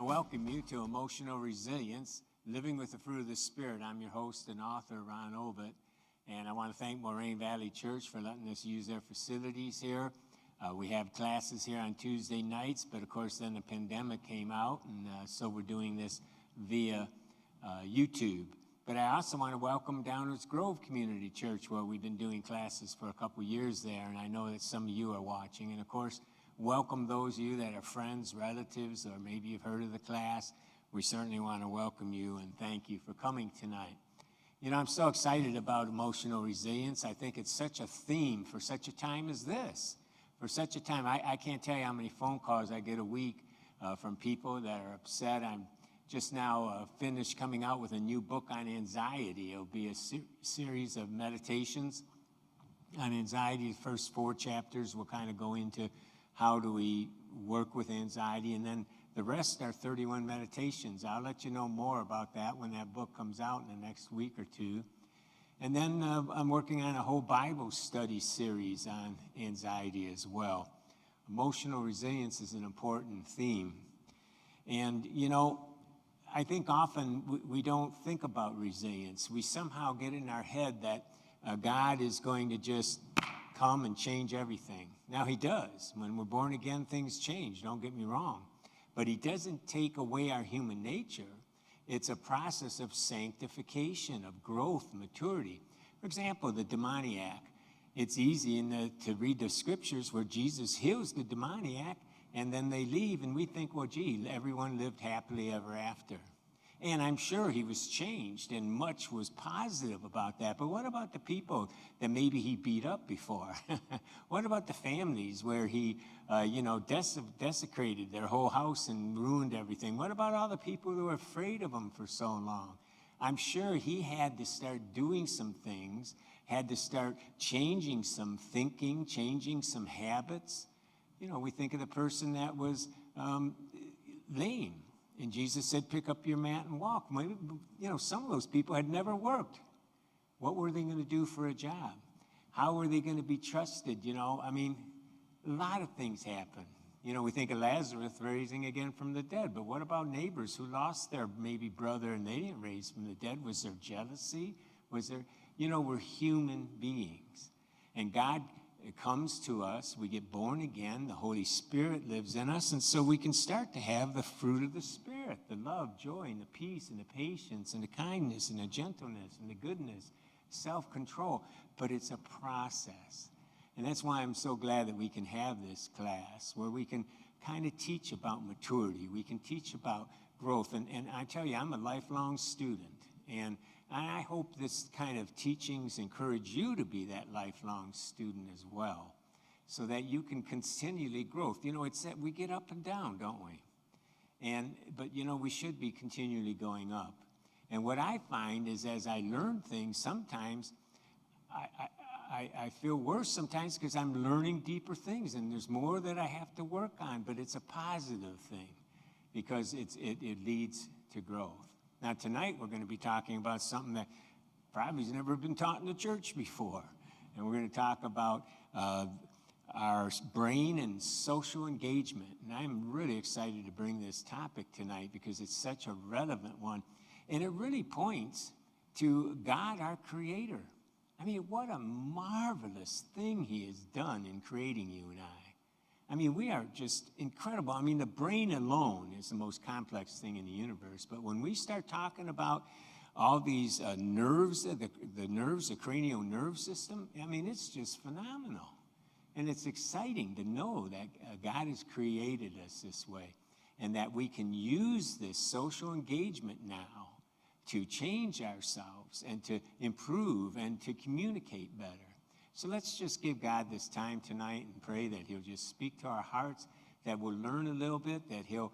welcome you to Emotional Resilience, Living with the Fruit of the Spirit. I'm your host and author, Ron Ovett, and I want to thank Moraine Valley Church for letting us use their facilities here. We have classes here on Tuesday nights, but of course then the pandemic came out, and so we're doing this via YouTube. But I also want to welcome Downers Grove Community Church, where we've been doing classes for a couple years there, and I know that some of you are watching. And of course, welcome those of you that are friends, relatives, or maybe you've heard of the class. We certainly want to welcome you and thank you for coming tonight. You know, I'm so excited about emotional resilience. I think it's such a theme for such a time as this. For such a time, I can't tell you how many phone calls I get a week from people that are upset. I'm just now finished coming out with a new book on anxiety. It'll be a series of meditations on anxiety. The first 4 chapters will kind of go into how do we work with anxiety, and then the rest are 31 meditations. I'll let you know more about that when that book comes out in the next week or two. And then I'm working on a whole Bible study series on anxiety as well. Emotional resilience is an important theme. And, you know, I think often we don't think about resilience. We somehow get in our head that God is going to just come and change everything. Now, he does. When we're born again, things change, don't get me wrong. But he doesn't take away our human nature. It's a process of sanctification, of growth, maturity. For example, the demoniac. It's easy to read the scriptures where Jesus heals the demoniac, and then they leave, and we think, well, gee, everyone lived happily ever after. And I'm sure he was changed, and much was positive about that. But what about the people that maybe he beat up before? What about the families where he, desecrated their whole house and ruined everything? What about all the people who were afraid of him for so long? I'm sure he had to start doing some things, had to start changing some thinking, changing some habits. You know, we think of the person that was lame. And Jesus said, pick up your mat and walk. Maybe, some of those people had never worked. What were they going to do for a job? How were they going to be trusted? A lot of things happen. We think of Lazarus raising again from the dead, but what about neighbors who lost their maybe brother and they didn't raise from the dead? Was there jealousy? Was there, we're human beings. And God comes to us, we get born again, the Holy Spirit lives in us, and so we can start to have the fruit of the Spirit, the love, joy, and the peace, and the patience, and the kindness, and the gentleness, and the goodness, self-control. But it's a process. And that's why I'm so glad that we can have this class where we can kind of teach about maturity. We can teach about growth. And I tell you, I'm a lifelong student. And I hope this kind of teachings encourage you to be that lifelong student as well, so that you can continually grow. It's that we get up and down, don't we? But we should be continually going up. And what I find is as I learn things, sometimes I feel worse sometimes because I'm learning deeper things, and there's more that I have to work on, but it's a positive thing because it leads to growth. Now, tonight we're going to be talking about something that probably has never been taught in the church before. And we're going to talk about our brain and social engagement. And I'm really excited to bring this topic tonight because it's such a relevant one. And it really points to God, our Creator. What a marvelous thing he has done in creating you and I. We are just incredible. The brain alone is the most complex thing in the universe. But when we start talking about all these nerves, the nerves, the cranial nerve system, it's just phenomenal. And it's exciting to know that God has created us this way and that we can use this social engagement now to change ourselves and to improve and to communicate better. So let's just give God this time tonight and pray that he'll just speak to our hearts, that we'll learn a little bit, that he'll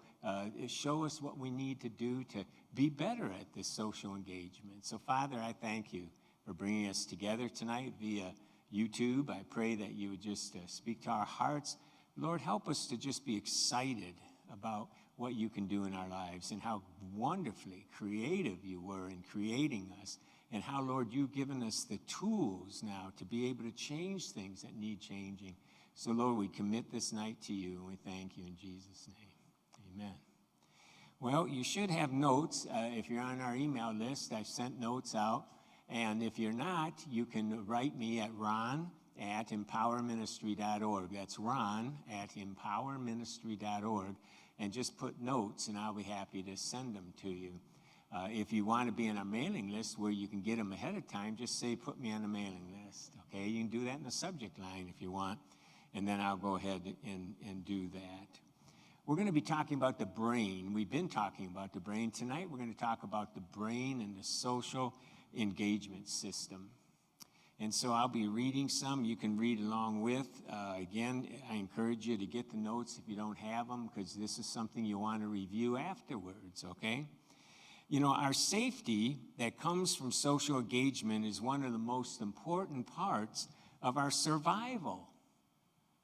show us what we need to do to be better at this social engagement. So, Father, I thank you for bringing us together tonight via YouTube. I pray that you would just speak to our hearts. Lord, help us to just be excited about what you can do in our lives and how wonderfully creative you were in creating us. And how, Lord, you've given us the tools now to be able to change things that need changing. So, Lord, we commit this night to you, and we thank you in Jesus' name. Amen. Well, you should have notes. If you're on our email list, I've sent notes out. And if you're not, you can write me at ron@empowerministry.org. That's ron@empowerministry.org. And just put notes, and I'll be happy to send them to you. If you want to be on our mailing list where you can get them ahead of time, just say, put me on the mailing list, okay? You can do that in the subject line if you want, and then I'll go ahead and do that. We're going to be talking about the brain. We've been talking about the brain. Tonight, we're going to talk about the brain and the social engagement system. And so I'll be reading some. You can read along with. Again, I encourage you to get the notes if you don't have them, because this is something you want to review afterwards, okay? You know, our safety that comes from social engagement is one of the most important parts of our survival.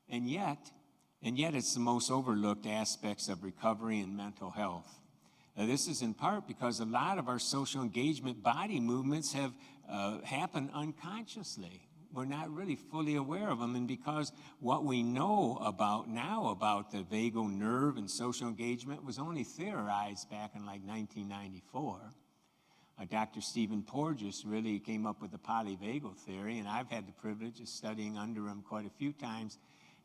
And yet it's the most overlooked aspects of recovery and mental health. This is in part because a lot of our social engagement body movements have happened unconsciously. We're not really fully aware of them, and because what we know now about the vagal nerve and social engagement was only theorized back in like 1994. Dr. Stephen Porges really came up with the Polyvagal Theory, and I've had the privilege of studying under him quite a few times.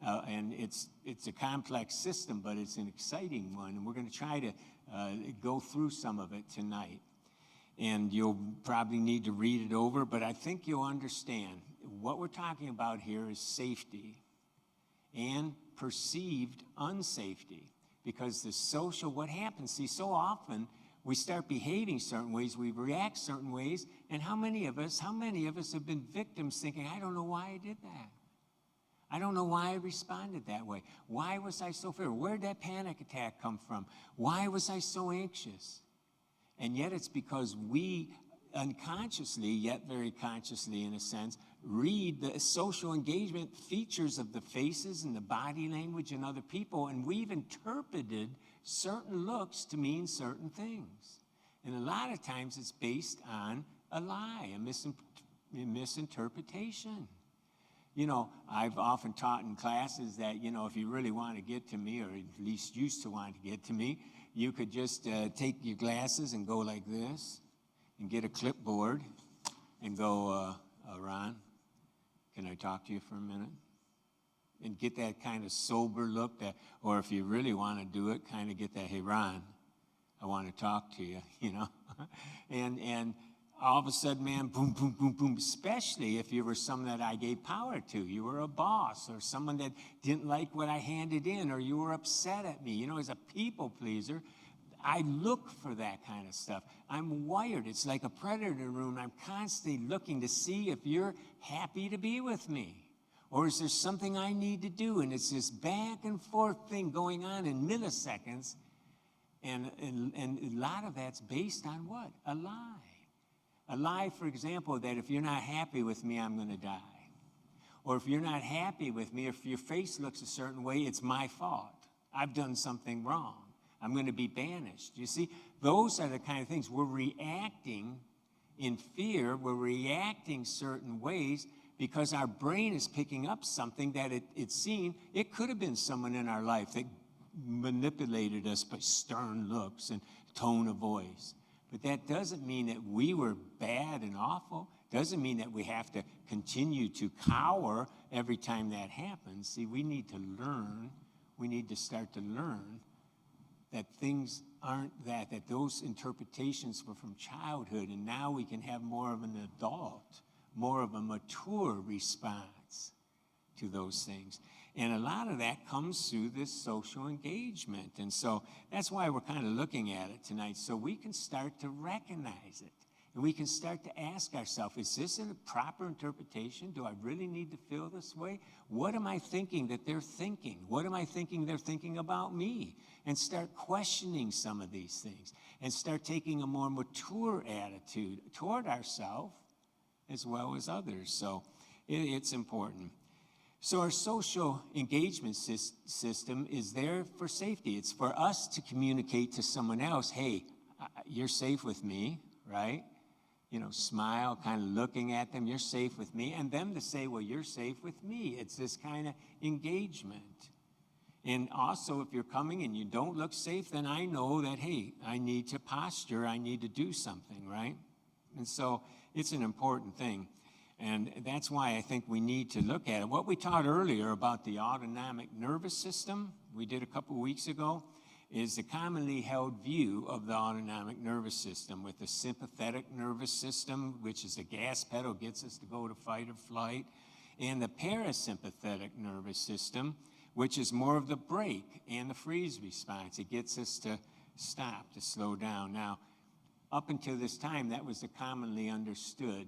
And it's a complex system, but it's an exciting one, and we're going to try to go through some of it tonight. And you'll probably need to read it over, but I think you'll understand. What we're talking about here is safety and perceived unsafety, because what happens, see, so often we start behaving certain ways, we react certain ways, and how many of us have been victims thinking, I don't know why I did that. I don't know why I responded that way. Why was I so fearful? Where did that panic attack come from? Why was I so anxious? And yet it's because we unconsciously, yet very consciously in a sense, read the social engagement features of the faces and the body language in other people, and we've interpreted certain looks to mean certain things. And a lot of times it's based on a lie, a misinterpretation. You know, I've often taught in classes that, you know, if you really want to get to me, or at least used to want to get to me, you could just take your glasses and go like this and get a clipboard and go, Ron, can I talk to you for a minute? And get that kind of sober look, or if you really want to do it, kind of get that, hey, Ron, I want to talk to you, you know? and all of a sudden, man, boom, boom, boom, boom, especially if you were someone that I gave power to. You were a boss, or someone that didn't like what I handed in, or you were upset at me. You know, as a people pleaser, I look for that kind of stuff. I'm wired. It's like a predator room. I'm constantly looking to see if you're happy to be with me, or is there something I need to do? And it's this back and forth thing going on in milliseconds, and a lot of that's based on what? A lie. A lie, for example, that if you're not happy with me, I'm going to die. Or if you're not happy with me, if your face looks a certain way, it's my fault. I've done something wrong. I'm going to be banished. You see, those are the kind of things. We're reacting in fear. We're reacting certain ways because our brain is picking up something that it's seen. It could have been someone in our life that manipulated us by stern looks and tone of voice. But that doesn't mean that we were bad and awful. Doesn't mean that we have to continue to cower every time that happens. See, we need to learn. We need to start to learn that things aren't that those interpretations were from childhood, and now we can have more of an adult, more of a mature response to those things. And a lot of that comes through this social engagement. And so that's why we're kind of looking at it tonight, so we can start to recognize it. And we can start to ask ourselves, is this a proper interpretation? Do I really need to feel this way? What am I thinking that they're thinking? What am I thinking they're thinking about me? And start questioning some of these things. And start taking a more mature attitude toward ourselves as well as others. So it's important. So our social engagement system is there for safety. It's for us to communicate to someone else, hey, you're safe with me, right? You know, smile, kind of looking at them, you're safe with me. And them to say, well, you're safe with me. It's this kind of engagement. And also, if you're coming and you don't look safe, then I know that, hey, I need to posture, I need to do something, right? And so it's an important thing. And that's why I think we need to look at it. What we taught earlier about the autonomic nervous system, we did a couple weeks ago, is a commonly held view of the autonomic nervous system with the sympathetic nervous system, which is the gas pedal, gets us to go to fight or flight, and the parasympathetic nervous system, which is more of the brake and the freeze response. It gets us to stop, to slow down. Now, up until this time, that was the commonly understood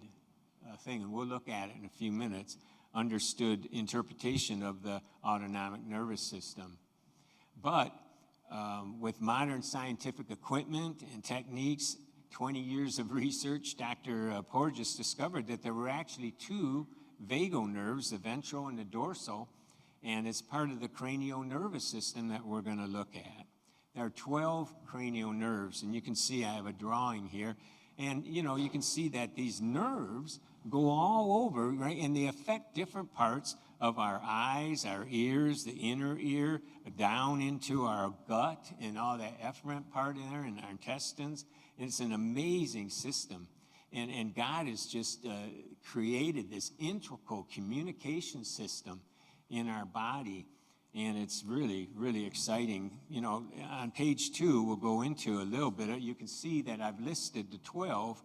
thing, and we'll look at it in a few minutes, understood interpretation of the autonomic nervous system. But with modern scientific equipment and techniques, 20 years of research, Dr. Porges discovered that there were actually two vagal nerves, the ventral and the dorsal, and it's part of the cranial nervous system that we're going to look at. There are 12 cranial nerves, and you can see I have a drawing here. And, you know, you can see that these nerves go all over, right? And they affect different parts of our eyes, our ears, the inner ear, down into our gut and all that efferent part in there and our intestines. It's an amazing system. And God has just created this integral communication system in our body. And it's really, really exciting. You know, on page 2, we'll go into a little bit. You can see that I've listed the 12.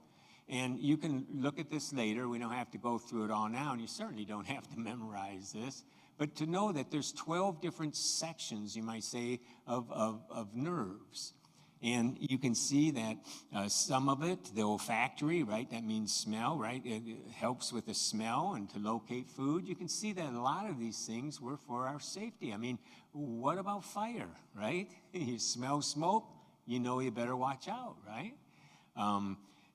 And you can look at this later. We don't have to go through it all now. And you certainly don't have to memorize this. But to know that there's 12 different sections, you might say, of nerves. And you can see that some of it, the olfactory, right, that means smell, right? It helps with the smell and to locate food. You can see that a lot of these things were for our safety. I mean, what about fire, right? You smell smoke, you know you better watch out, right?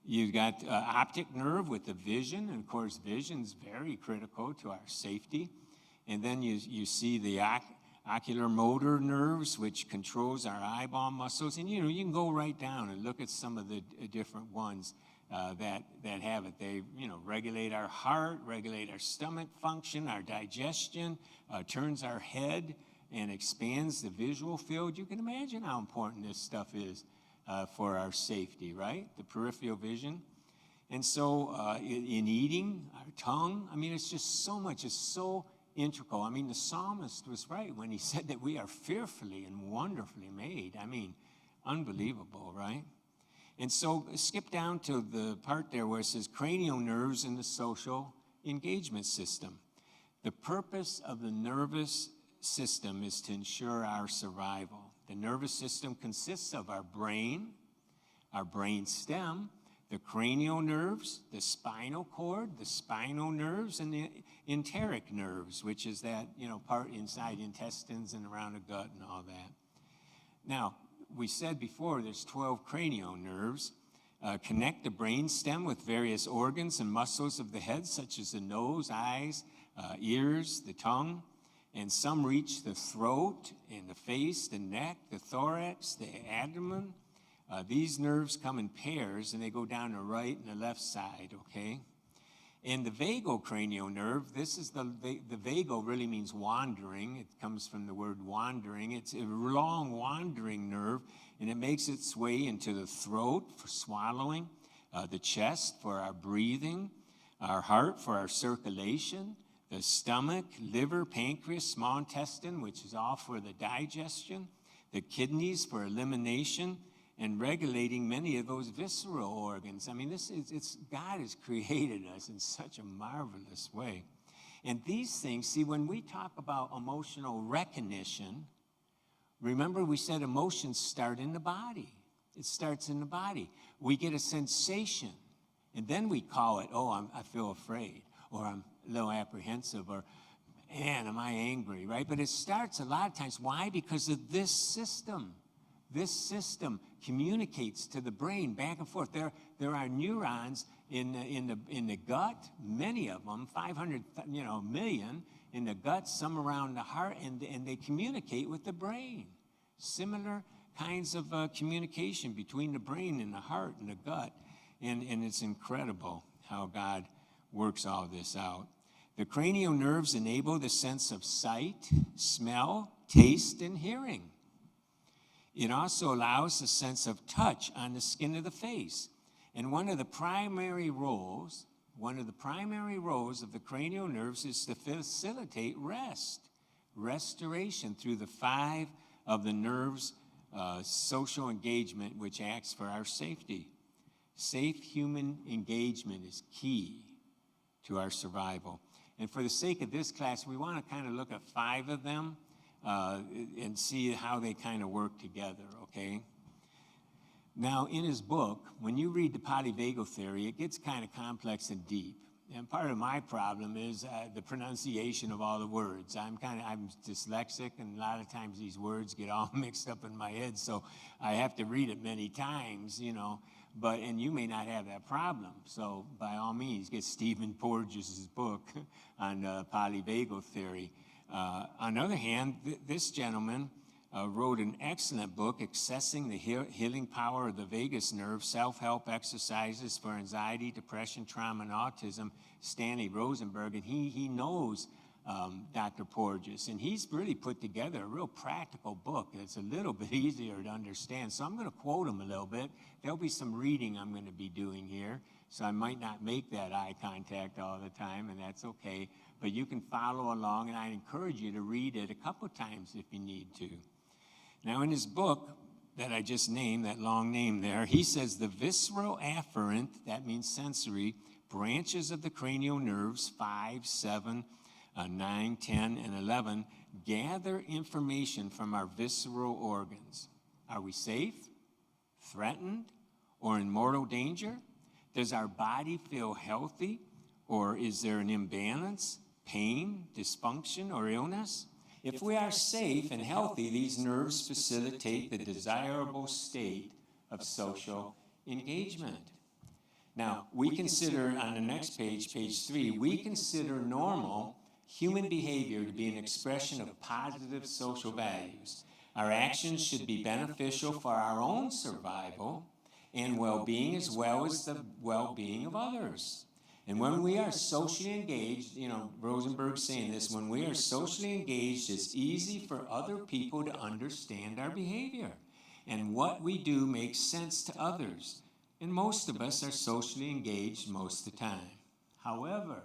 You've got optic nerve with the vision, and of course vision's very critical to our safety. And then you see the ocular motor nerves, which controls our eyeball muscles. And, you know, you can go right down and look at some of the different ones that have it. They, you know, regulate our heart, regulate our stomach function, our digestion, turns our head and expands the visual field. You can imagine how important this stuff is for our safety, right? The peripheral vision. And so in eating, our tongue, I mean, it's just so much, it's so integral. I mean, the psalmist was right when he said that we are fearfully and wonderfully made. I mean, unbelievable, right? And so skip down to the part there where it says cranial nerves in the social engagement system. The purpose of the nervous system is to ensure our survival. The nervous system consists of our brain stem, the cranial nerves, the spinal cord, the spinal nerves, and the enteric nerves, which is that, you know, part inside intestines and around the gut and all that. Now, we said before there's 12 cranial nerves, connect the brain stem with various organs and muscles of the head, such as the nose, eyes, ears, the tongue, and some reach the throat and the face, the neck, the thorax, the abdomen. These nerves come in pairs, and they go down the right and the left side, okay? And the vagal cranial nerve, this is the vagal really means wandering. It comes from the word wandering. It's a long wandering nerve, and it makes its way into the throat for swallowing, the chest for our breathing, our heart for our circulation, the stomach, liver, pancreas, small intestine, which is all for the digestion, the kidneys for elimination, and regulating many of those visceral organs. I mean, God has created us in such a marvelous way. And these things, see, when we talk about emotional recognition, remember we said emotions start in the body. It starts in the body. We get a sensation, and then we call it, I feel afraid, or I'm a little apprehensive, or, man, am I angry, right? But it starts a lot of times. Why? Because of this system. This system communicates to the brain back and forth. There are neurons in the gut, many of them, 500 million in the gut, some around the heart, and they communicate with the brain. Similar kinds of communication between the brain and the heart and the gut, and it's incredible how God works all this out. The cranial nerves enable the sense of sight, smell, taste, and hearing. It also allows a sense of touch on the skin of the face. And one of the primary roles of the cranial nerves is to facilitate restoration through the 5 of the nerves' social engagement, which acts for our safety. Safe human engagement is key to our survival. And for the sake of this class, we want to kind of look at 5 of them and see how they kind of work together, okay? Now, in his book, when you read the Polyvagal Theory, it gets kind of complex and deep. And part of my problem is the pronunciation of all the words. I'm dyslexic, and a lot of times these words get all mixed up in my head, so I have to read it many times, you know. And you may not have that problem. So by all means, get Stephen Porges' book on polyvagal theory. On the other hand, this gentleman wrote an excellent book, Accessing the Healing Power of the Vagus Nerve, Self-Help Exercises for Anxiety, Depression, Trauma, and Autism, Stanley Rosenberg. And he knows Dr. Porges, and he's really put together a real practical book that's a little bit easier to understand. So I'm going to quote him a little bit. There'll be some reading I'm going to be doing here, so I might not make that eye contact all the time, and that's okay. But you can follow along, and I encourage you to read it a couple times if you need to. Now, in his book that I just named, that long name there, he says the visceral afferent, that means sensory, branches of the cranial nerves, 5, 7, 9, 10, and 11, gather information from our visceral organs. Are we safe, threatened, or in mortal danger? Does our body feel healthy, or is there an imbalance, pain, dysfunction, or illness? If we are safe and healthy, these nerves facilitate the desirable state of social engagement. Now, we consider on the next page, page 3, we consider normal human behavior to be an expression of positive social values. Our actions should be beneficial for our own survival and well-being, as well as the well-being of others. And when we are socially engaged, you know, Rosenberg's saying this, when we are socially engaged, it's easy for other people to understand our behavior. And what we do makes sense to others. And most of us are socially engaged most of the time. However,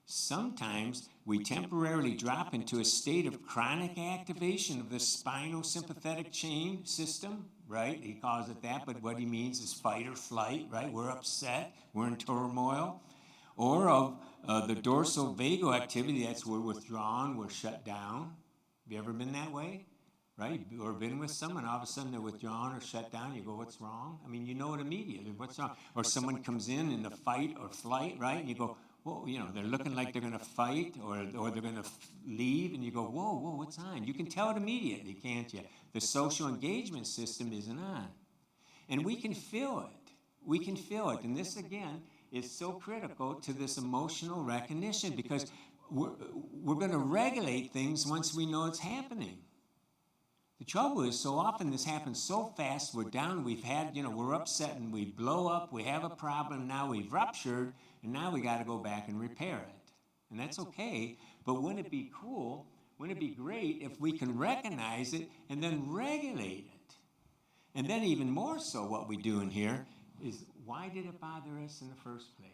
sometimes we temporarily drop into a state of chronic activation of the spinal sympathetic chain system, right? He calls it that, but what he means is fight or flight, right? We're upset, we're in turmoil. Or of the dorsal vagal activity, that's we're withdrawn, we're shut down. Have you ever been that way? Right? Or been with someone, all of a sudden they're withdrawn or shut down, you go, what's wrong? I mean, you know it immediately, what's wrong? Or someone comes in the fight or flight, right? And you go, well, you know, they're looking like they're going to fight or they're going to leave, and you go, whoa, what's on? You can tell it immediately, can't you? The social engagement system isn't on. And we can feel it. We can feel it. And this, again, is so critical to this emotional recognition, because we're going to regulate things once we know it's happening. The trouble is, so often this happens so fast, we're down, we've had, you know, we're upset and we blow up, we have a problem, now we've ruptured, and now we got to go back and repair it. And that's okay, but wouldn't it be cool, wouldn't it be great if we can recognize it and then regulate it? And then even more so, what we do in here is, why did it bother us in the first place?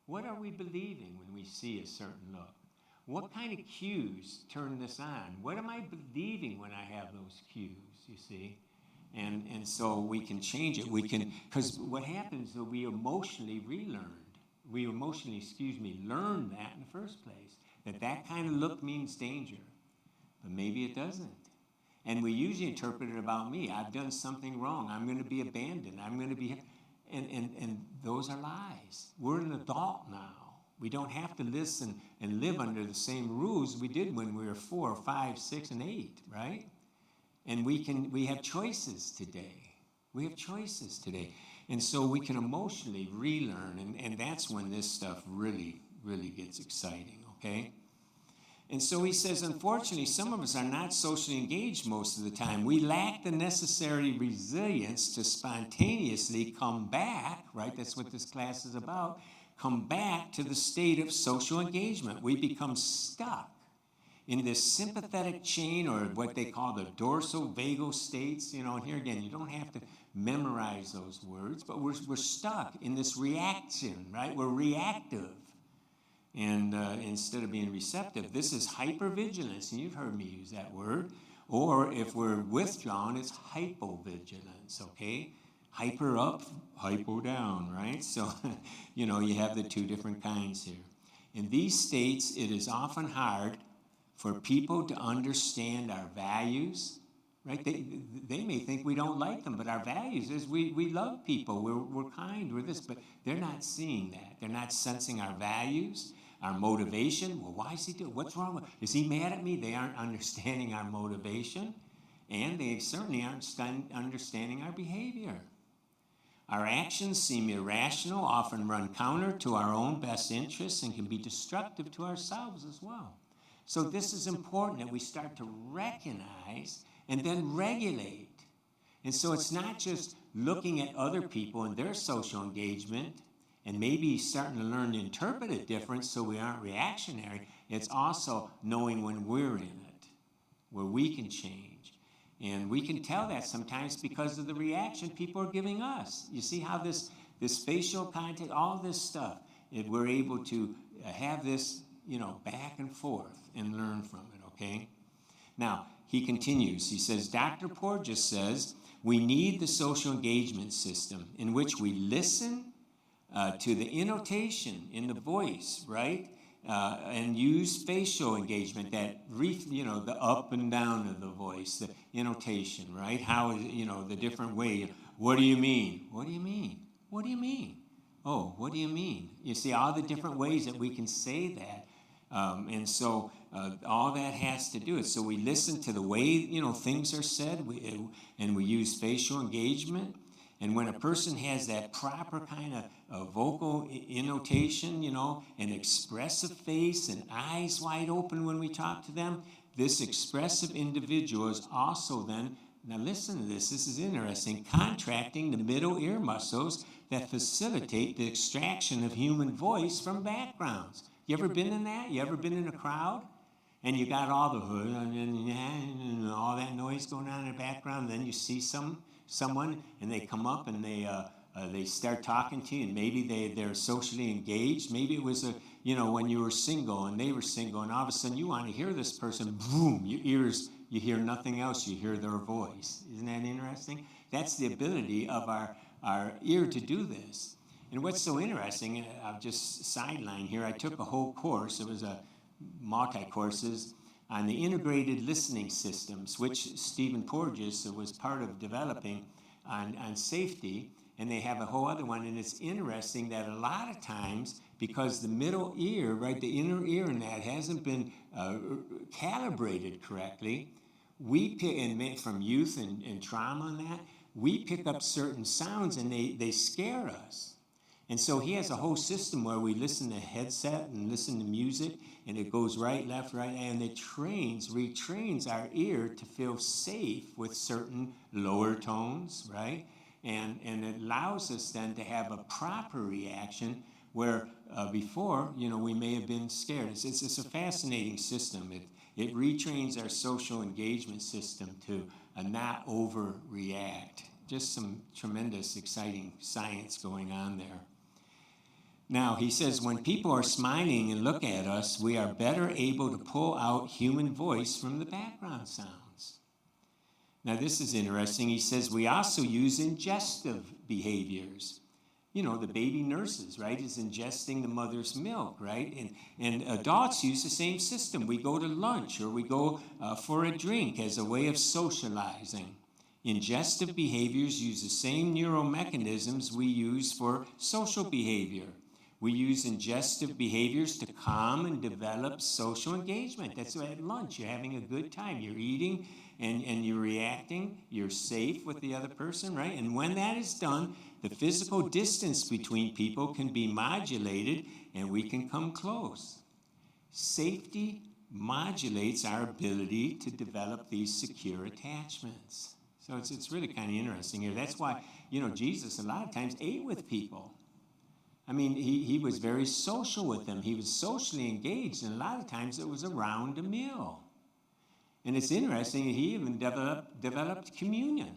What are we believing when we see a certain look? What kind of cues turn this on? What am I believing when I have those cues, you see? And so we can change it. We can, because what happens is we emotionally learned that in the first place, that kind of look means danger. But maybe it doesn't. And we usually interpret it about me. I've done something wrong. I'm going to be abandoned. I'm going to be... And those are lies. We're an adult now. We don't have to listen and live under the same rules we did when we were 4, 5, 6, and 8, right? And we have choices today. We have choices today. And so we can emotionally relearn, and that's when this stuff really, really gets exciting, okay? And so he says, unfortunately, some of us are not socially engaged most of the time. We lack the necessary resilience to spontaneously come back, right? That's what this class is about. Come back to the state of social engagement. We become stuck in this sympathetic chain, or what they call the dorsal vagal states. And here again, you don't have to memorize those words, but we're stuck in this reaction, right? We're reactive. And instead of being receptive, this is hypervigilance, and you've heard me use that word. Or if we're withdrawn, it's hypovigilance, okay? Hyper up, hypo down, right? So, you have the two different kinds here. In these states, it is often hard for people to understand our values, right? They may think we don't like them, but our values is we love people, we're kind, we're this, but they're not seeing that. They're not sensing our values, our motivation. Well, why is he doing? What's wrong with? Is he mad at me? They aren't understanding our motivation, and they certainly aren't understanding our behavior. Our actions seem irrational, often run counter to our own best interests, and can be destructive to ourselves as well. So this is important that we start to recognize and then regulate. And so it's not just looking at other people and their social engagement and maybe starting to learn to interpret it different so we aren't reactionary. It's also knowing when we're in it, where we can change. And we can tell that sometimes because of the reaction people are giving us. You see how this facial contact, all this stuff, if we're able to have this, back and forth and learn from it, okay? Now, he continues. He says, Dr. Porges says, we need the social engagement system in which we listen to the intonation in the voice, right? And use facial engagement, the up and down of the voice, the intonation, right? How, the different way. What do you mean? What do you mean? What do you mean? Oh, what do you mean? You see all the different ways that we can say that. And so all that has to do it. So we listen to the way, things are said, and we use facial engagement. And when a person has that proper kind of vocal intonation, an expressive face and eyes wide open when we talk to them, this expressive individual is also then, now listen to this is interesting, contracting the middle ear muscles that facilitate the extraction of human voice from backgrounds. You ever been in that? You ever been in a crowd? And you got all the hood and all that noise going on in the background, and then you see someone, and they come up and they start talking to you, and maybe they're socially engaged. Maybe it was when you were single and they were single, and all of a sudden you want to hear this person. Boom! Your ears, you hear nothing else. You hear their voice. Isn't that interesting? That's the ability of our ear to do this. And what's so interesting, I'll just sideline here. I took a whole course. It was a multi-courses on the integrated listening systems, which Stephen Porges was part of developing on safety, and they have a whole other one. And it's interesting that a lot of times, because the middle ear, right, the inner ear in that hasn't been calibrated correctly, we pick, and from youth and trauma and that, we pick up certain sounds and they scare us. And so he has a whole system where we listen to headset and listen to music, and it goes right, left, right, and it retrains our ear to feel safe with certain lower tones, right? And it allows us then to have a proper reaction where before, we may have been scared. It's a fascinating system. It retrains our social engagement system to not overreact. Just some tremendous, exciting science going on there. Now, he says, when people are smiling and look at us, we are better able to pull out human voice from the background sounds. Now, this is interesting. He says, we also use ingestive behaviors. The baby nurses, right, is ingesting the mother's milk, right? And adults use the same system. We go to lunch or we go for a drink as a way of socializing. Ingestive behaviors use the same neural mechanisms we use for social behavior. We use ingestive behaviors to calm and develop social engagement. That's why at lunch you're having a good time. You're eating and you're reacting. You're safe with the other person, right? And when that is done, the physical distance between people can be modulated and we can come close. Safety modulates our ability to develop these secure attachments. So it's really kind of interesting here. That's why, Jesus a lot of times ate with people. I mean, he was very social with them. He was socially engaged, and a lot of times it was around a meal. And it's interesting, he even developed communion,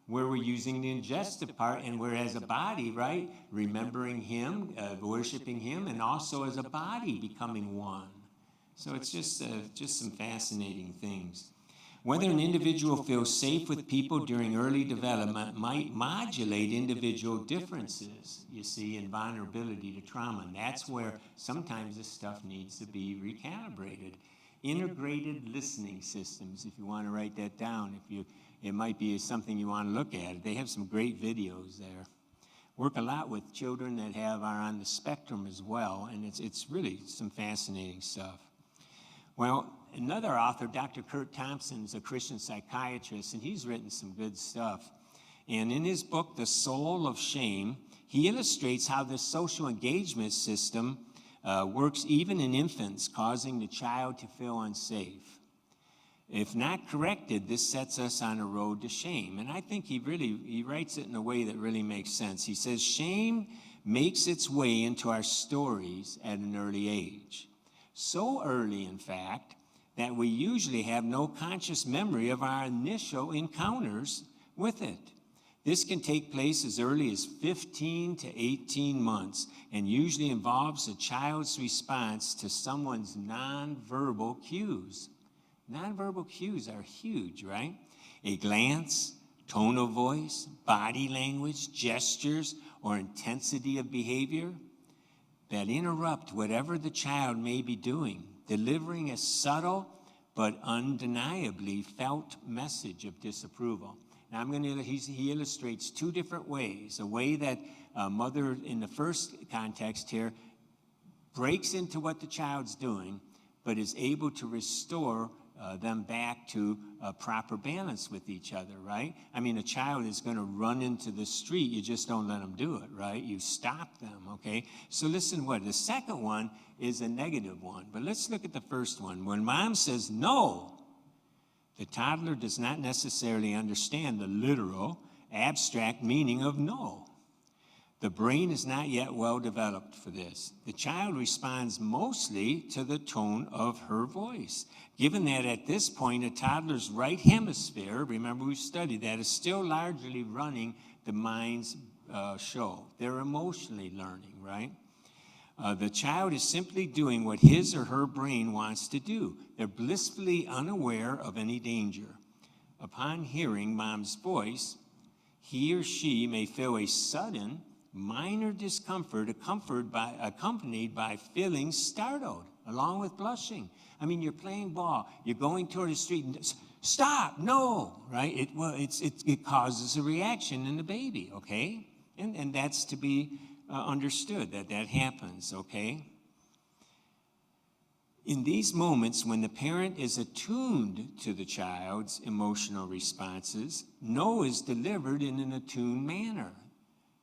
where we're using the ingestive part, and we're as a body, right, remembering him, worshiping him, and also as a body becoming one. So it's just some fascinating things. Whether an individual feels safe with people during early development might modulate individual differences, you see, in vulnerability to trauma. And that's where sometimes this stuff needs to be recalibrated. Integrated listening systems, if you want to write that down, it might be something you want to look at. They have some great videos there. Work a lot with children that are on the spectrum as well, and it's really some fascinating stuff. Well, another author, Dr. Kurt Thompson, is a Christian psychiatrist, and he's written some good stuff. And in his book, The Soul of Shame, he illustrates how this social engagement system works even in infants, causing the child to feel unsafe. If not corrected, this sets us on a road to shame. And I think he writes it in a way that really makes sense. He says, shame makes its way into our stories at an early age. So early, in fact, that we usually have no conscious memory of our initial encounters with it. This can take place as early as 15 to 18 months and usually involves a child's response to someone's nonverbal cues. Nonverbal cues are huge, right? A glance, tone of voice, body language, gestures, or intensity of behavior that interrupt whatever the child may be doing, delivering a subtle but undeniably felt message of disapproval. Now he illustrates two different ways. A way that mother, in the first context here, breaks into what the child's doing, but is able to restore them back to a proper balance with each other, right? I mean, a child is going to run into the street. You just don't let them do it, right? You stop them, okay? So listen, the second one is a negative one. But let's look at the first one. When mom says no, the toddler does not necessarily understand the literal, abstract meaning of no. The brain is not yet well developed for this. The child responds mostly to the tone of her voice. Given that at this point, a toddler's right hemisphere, remember we studied that, is still largely running the mind's show. They're emotionally learning, right? The child is simply doing what his or her brain wants to do. They're blissfully unaware of any danger. Upon hearing mom's voice, he or she may feel a sudden, minor discomfort accompanied by feeling startled, along with blushing. I mean, you're playing ball, you're going toward the street, and stop, no, right? It causes a reaction in the baby, okay? And that's to be understood, that happens, okay? In these moments, when the parent is attuned to the child's emotional responses, no is delivered in an attuned manner.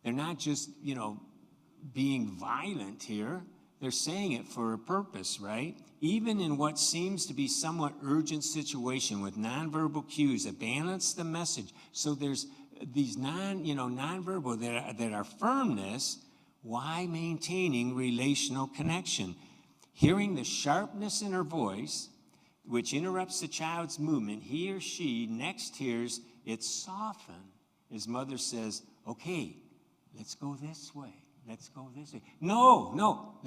They're not just, being violent here. They're saying it for a purpose, right? Even in what seems to be somewhat urgent situation with nonverbal cues that balance the message. So there's these nonverbal that are firmness, while maintaining relational connection. Hearing the sharpness in her voice, which interrupts the child's movement, he or she next hears it soften as mother says, okay, let's go this way. Let's go this way. No,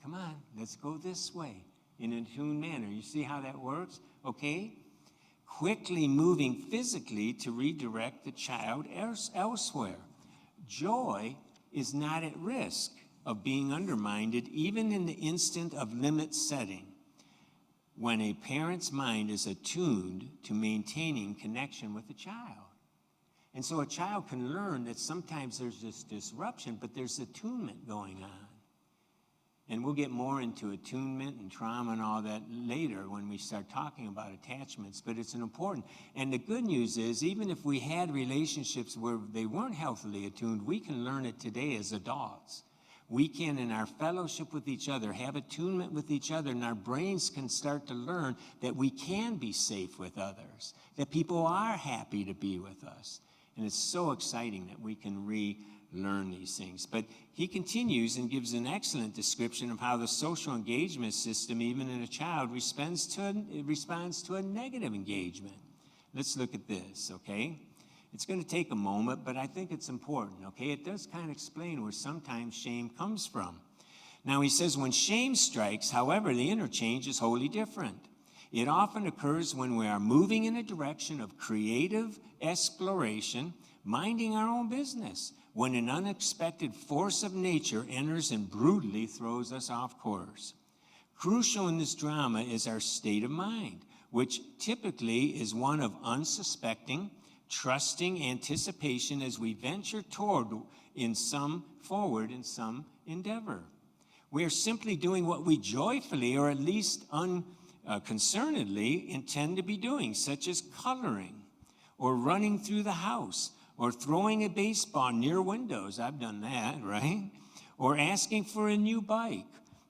come on, let's go this way in a tuned manner. You see how that works? Okay? Quickly moving physically to redirect the child elsewhere. Joy is not at risk of being undermined even in the instant of limit setting when a parent's mind is attuned to maintaining connection with the child. And so a child can learn that sometimes there's this disruption, but there's attunement going on. And we'll get more into attunement and trauma and all that later when we start talking about attachments, but it's an important. And the good news is, even if we had relationships where they weren't healthily attuned, we can learn it today as adults. We can, in our fellowship with each other, have attunement with each other, and our brains can start to learn that we can be safe with others, that people are happy to be with us. And it's so exciting that we can relearn learn these things. But he continues and gives an excellent description of how the social engagement system, even in a child, responds to a negative engagement. Let's look at this, okay? It's going to take a moment, but I think it's important, okay? It does kind of explain where sometimes shame comes from. Now, he says, when shame strikes, however, the interchange is wholly different. It often occurs when we are moving in a direction of creative exploration, minding our own business, when an unexpected force of nature enters and brutally throws us off course. Crucial in this drama is our state of mind, which typically is one of unsuspecting, trusting anticipation as we venture forward in some endeavor. We are simply doing what we joyfully, or at least unconcernedly, intend to be doing, such as coloring, or running through the house, or throwing a baseball near windows. I've done that, right? Or asking for a new bike,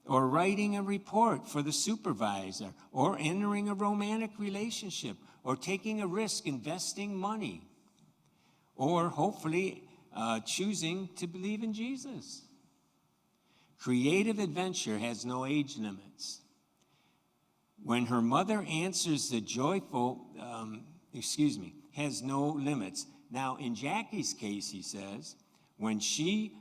or writing a report for the supervisor, or entering a romantic relationship, or taking a risk investing money, or hopefully choosing to believe in Jesus. Creative adventure has no age limits. When her mother answers the joyful, has no limits. Now, in Jackie's case, he says, when she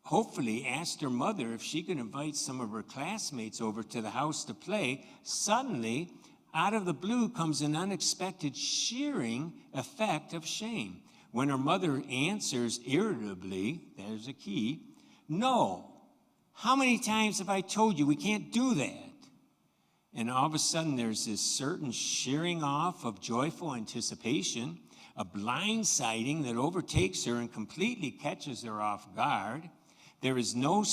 hopefully asked her mother if she could invite some of her classmates over to the house to play, suddenly, out of the blue comes an unexpected shearing effect of shame. When her mother answers irritably, there's a key, no. How many times have I told you we can't do that? And all of a sudden there's this certain shearing off of joyful anticipation, a blindsiding that overtakes her and completely catches her off guard. There is no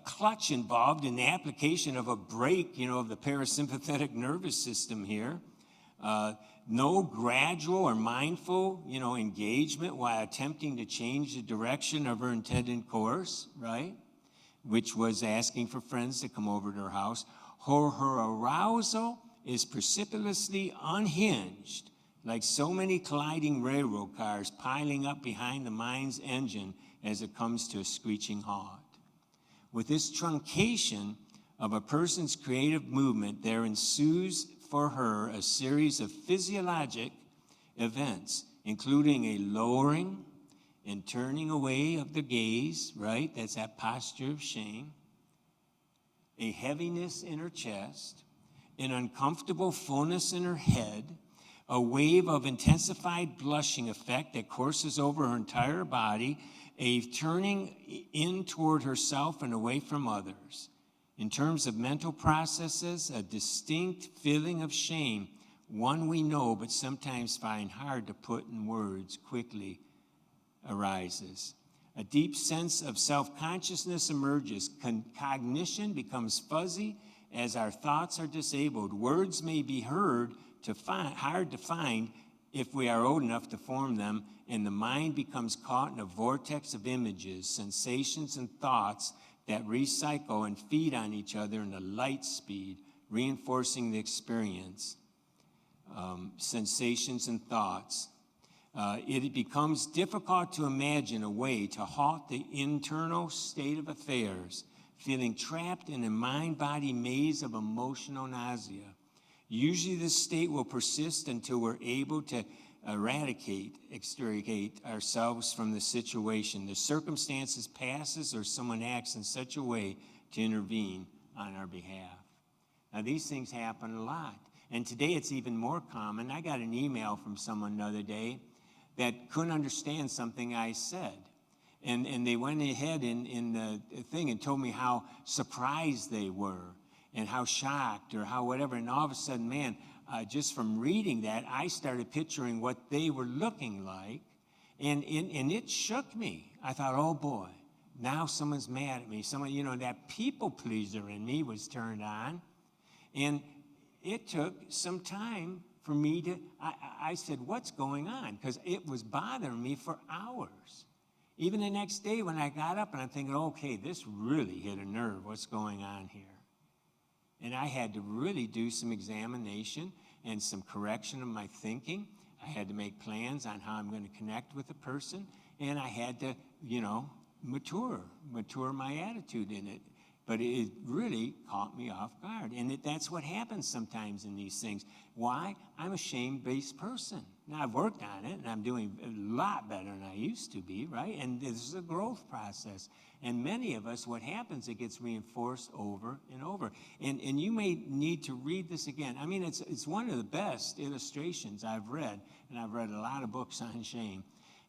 clutch involved in the application of a brake, of the parasympathetic nervous system here. No gradual or mindful, engagement while attempting to change the direction of her intended course, right? Which was asking for friends to come over to her house. Her arousal is precipitously unhinged, like so many colliding railroad cars piling up behind the mind's engine as it comes to a screeching halt. With this truncation of a person's creative movement, there ensues for her a series of physiologic events, including a lowering and turning away of the gaze, right? That's that posture of shame. A heaviness in her chest, an uncomfortable fullness in her head, a wave of intensified blushing effect that courses over her entire body, a turning in toward herself and away from others. In terms of mental processes, a distinct feeling of shame, one we know but sometimes find hard to put in words, quickly arises. A deep sense of self-consciousness emerges. Cognition becomes fuzzy as our thoughts are disabled. Words may be hard to find if we are old enough to form them, and the mind becomes caught in a vortex of images, sensations, and thoughts that recycle and feed on each other in a light speed, reinforcing the experience. Sensations and thoughts. It becomes difficult to imagine a way to halt the internal state of affairs, feeling trapped in a mind-body maze of emotional nausea. Usually this state will persist until we're able to extricate ourselves from the situation. The circumstances passes or someone acts in such a way to intervene on our behalf. Now, these things happen a lot. And today it's even more common. I got an email from someone the other day that couldn't understand something I said. And they went ahead in the thing and told me how surprised they were and how shocked or how whatever. And all of a sudden, man, just from reading that, I started picturing what they were looking like. And it shook me. I thought, oh boy, now someone's mad at me. Someone, that people pleaser in me was turned on. And it took some time for me to, I said, what's going on? Because it was bothering me for hours. Even the next day when I got up and I'm thinking, okay, this really hit a nerve. What's going on here? And I had to really do some examination and some correction of my thinking. I had to make plans on how I'm going to connect with the person. and I had to, mature my attitude in it. But it really caught me off guard. And that's what happens sometimes in these things. Why? I'm a shame-based person. Now, I've worked on it, and I'm doing a lot better than I used to be, right? And this is a growth process. And many of us, what happens, it gets reinforced over and over. And you may need to read this again. I mean, it's one of the best illustrations I've read, and I've read a lot of books on shame.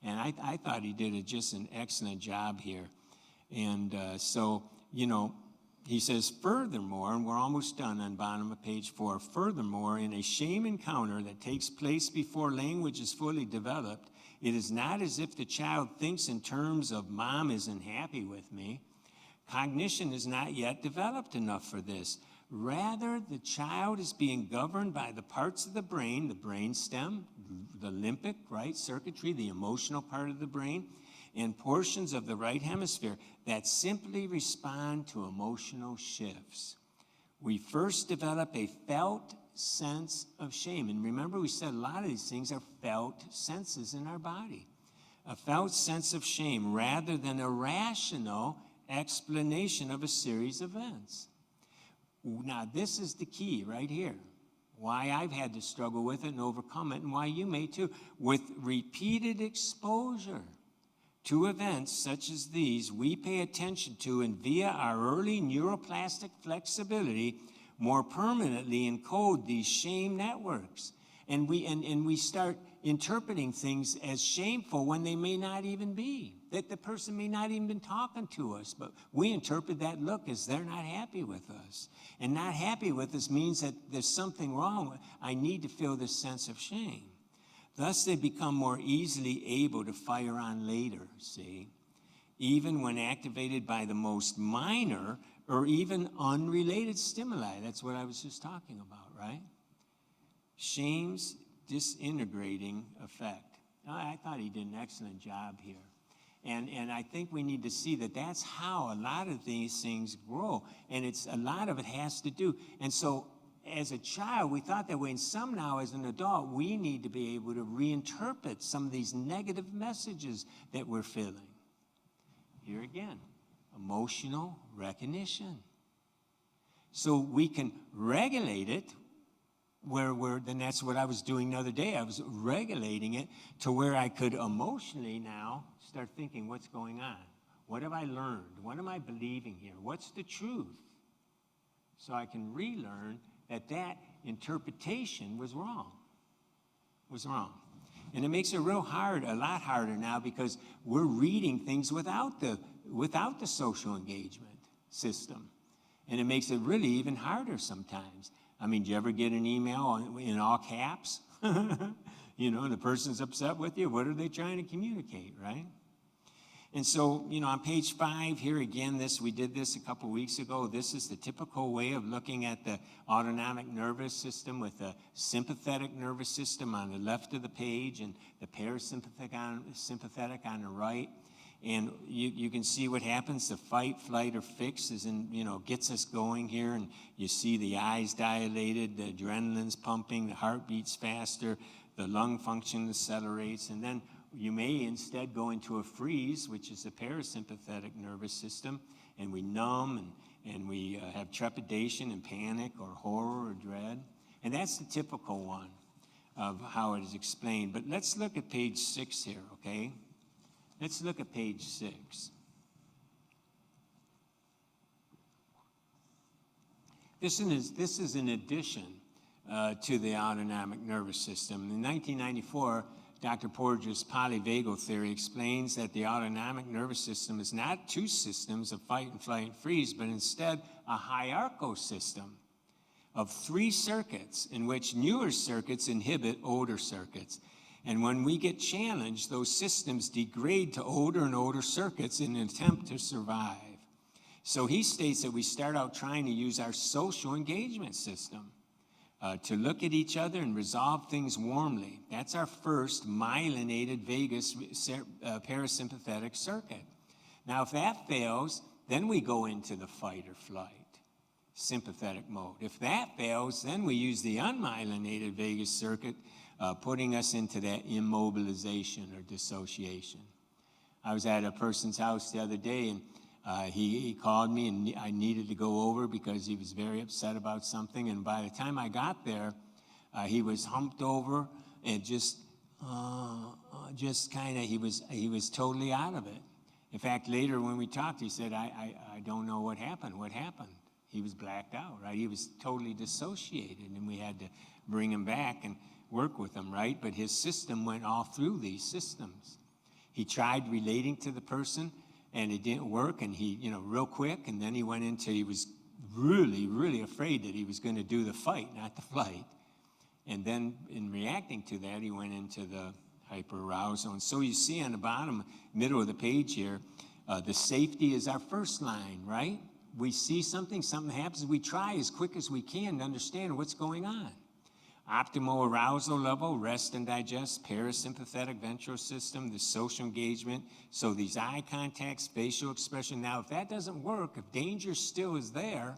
And I thought he did just an excellent job here. And he says, furthermore, and we're almost done on bottom of page 4, furthermore, in a shame encounter that takes place before language is fully developed, it is not as if the child thinks in terms of mom isn't happy with me. Cognition is not yet developed enough for this. Rather, the child is being governed by the parts of the brain stem, the limbic, right, circuitry, the emotional part of the brain, and portions of the right hemisphere that simply respond to emotional shifts. We first develop a felt sense of shame. And remember, we said a lot of these things are felt senses in our body. A felt sense of shame rather than a rational explanation of a series of events. Now, this is the key right here. Why I've had to struggle with it and overcome it, and why you may too. With repeated exposure to events such as these, we pay attention to and via our early neuroplastic flexibility more permanently encode these shame networks. And we start interpreting things as shameful when they may not even be. That the person may not even been talking to us, but we interpret that look as they're not happy with us. And not happy with us means that there's something wrong. I need to feel this sense of shame. Thus, they become more easily able to fire on later, see? Even when activated by the most minor or even unrelated stimuli. That's what I was just talking about, right? Shame's disintegrating effect. I thought he did an excellent job here. And I think we need to see that that's how a lot of these things grow. And a lot of it has to do. And so as a child, we thought that way. And some now, as an adult, we need to be able to reinterpret some of these negative messages that we're feeling. Here again, emotional recognition. So we can regulate it then that's what I was doing the other day. I was regulating it to where I could emotionally now start thinking, what's going on? What have I learned? What am I believing here? What's the truth? So I can relearn that interpretation was wrong. And it makes it a lot harder now because we're reading things without the social engagement system. And it makes it really even harder sometimes. I mean, do you ever get an email in all caps? The person's upset with you. What are they trying to communicate, right? And so, on page 5 here again, we did this a couple weeks ago. This is the typical way of looking at the autonomic nervous system with the sympathetic nervous system on the left of the page and the parasympathetic on the right. And you can see what happens. The fight, flight, or fix gets us going here. And you see the eyes dilated, the adrenaline's pumping, the heart beats faster, the lung function accelerates. And then you may instead go into a freeze, which is the parasympathetic nervous system. And we numb and we have trepidation and panic or horror or dread. And that's the typical one of how it is explained. But let's look at page 6 here, okay? Let's look at page 6. This is an addition to the autonomic nervous system. In 1994, Dr. Porges' Polyvagal Theory explains that the autonomic nervous system is not two systems of fight and flight and freeze, but instead a hierarchical system of 3 circuits in which newer circuits inhibit older circuits. And when we get challenged, those systems degrade to older and older circuits in an attempt to survive. So he states that we start out trying to use our social engagement system to look at each other and resolve things warmly. That's our first myelinated vagus parasympathetic circuit. Now, if that fails, then we go into the fight or flight sympathetic mode. If that fails, then we use the unmyelinated vagus circuit, putting us into that immobilization or dissociation. I was at a person's house the other day, and he called me, and I needed to go over because he was very upset about something. And by the time I got there, he was humped over and just kind of, he was totally out of it. In fact, later when we talked, he said, I don't know what happened. What happened? He was blacked out, right? He was totally dissociated, and we had to bring him back and work with him, right? But his system went all through these systems. He tried relating to the person, and it didn't work, and he, real quick, and then he went into, he was really, really afraid that he was going to do the fight, not the flight. And then in reacting to that, he went into the hyperarousal. And so you see on the bottom, middle of the page here, the safety is our first line, right? We see something happens, we try as quick as we can to understand what's going on. Optimal arousal level, rest and digest, parasympathetic ventral system, the social engagement. So these eye contacts, facial expression. Now, if that doesn't work, if danger still is there,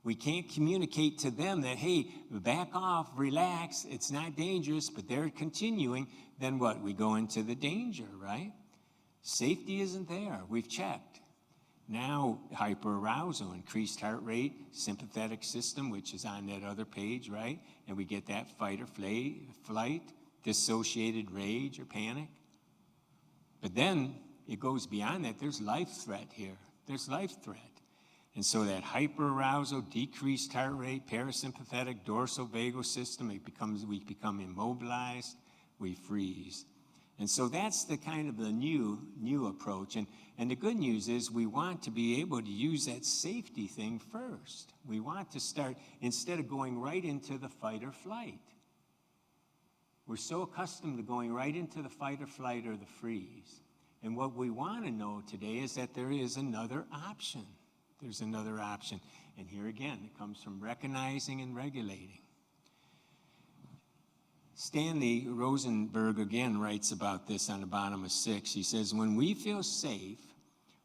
we can't communicate to them that, hey, back off, relax, it's not dangerous, but they're continuing, then what? We go into the danger, right? Safety isn't there. We've checked. Now, hyperarousal, increased heart rate, sympathetic system, which is on that other page, right? And we get that fight or flight, dissociated rage or panic. But then it goes beyond that. There's life threat here. There's life threat. And so that hyperarousal, decreased heart rate, parasympathetic, dorsal vagal system, we become immobilized, we freeze. And so that's the kind of the new approach. And the good news is we want to be able to use that safety thing first. We want to start, instead of going right into the fight or flight. We're so accustomed to going right into the fight or flight or the freeze. And what we want to know today is that there is another option. There's another option. And here again, it comes from recognizing and regulating. Stanley Rosenberg again writes about this on the bottom of 6. He says, when we feel safe,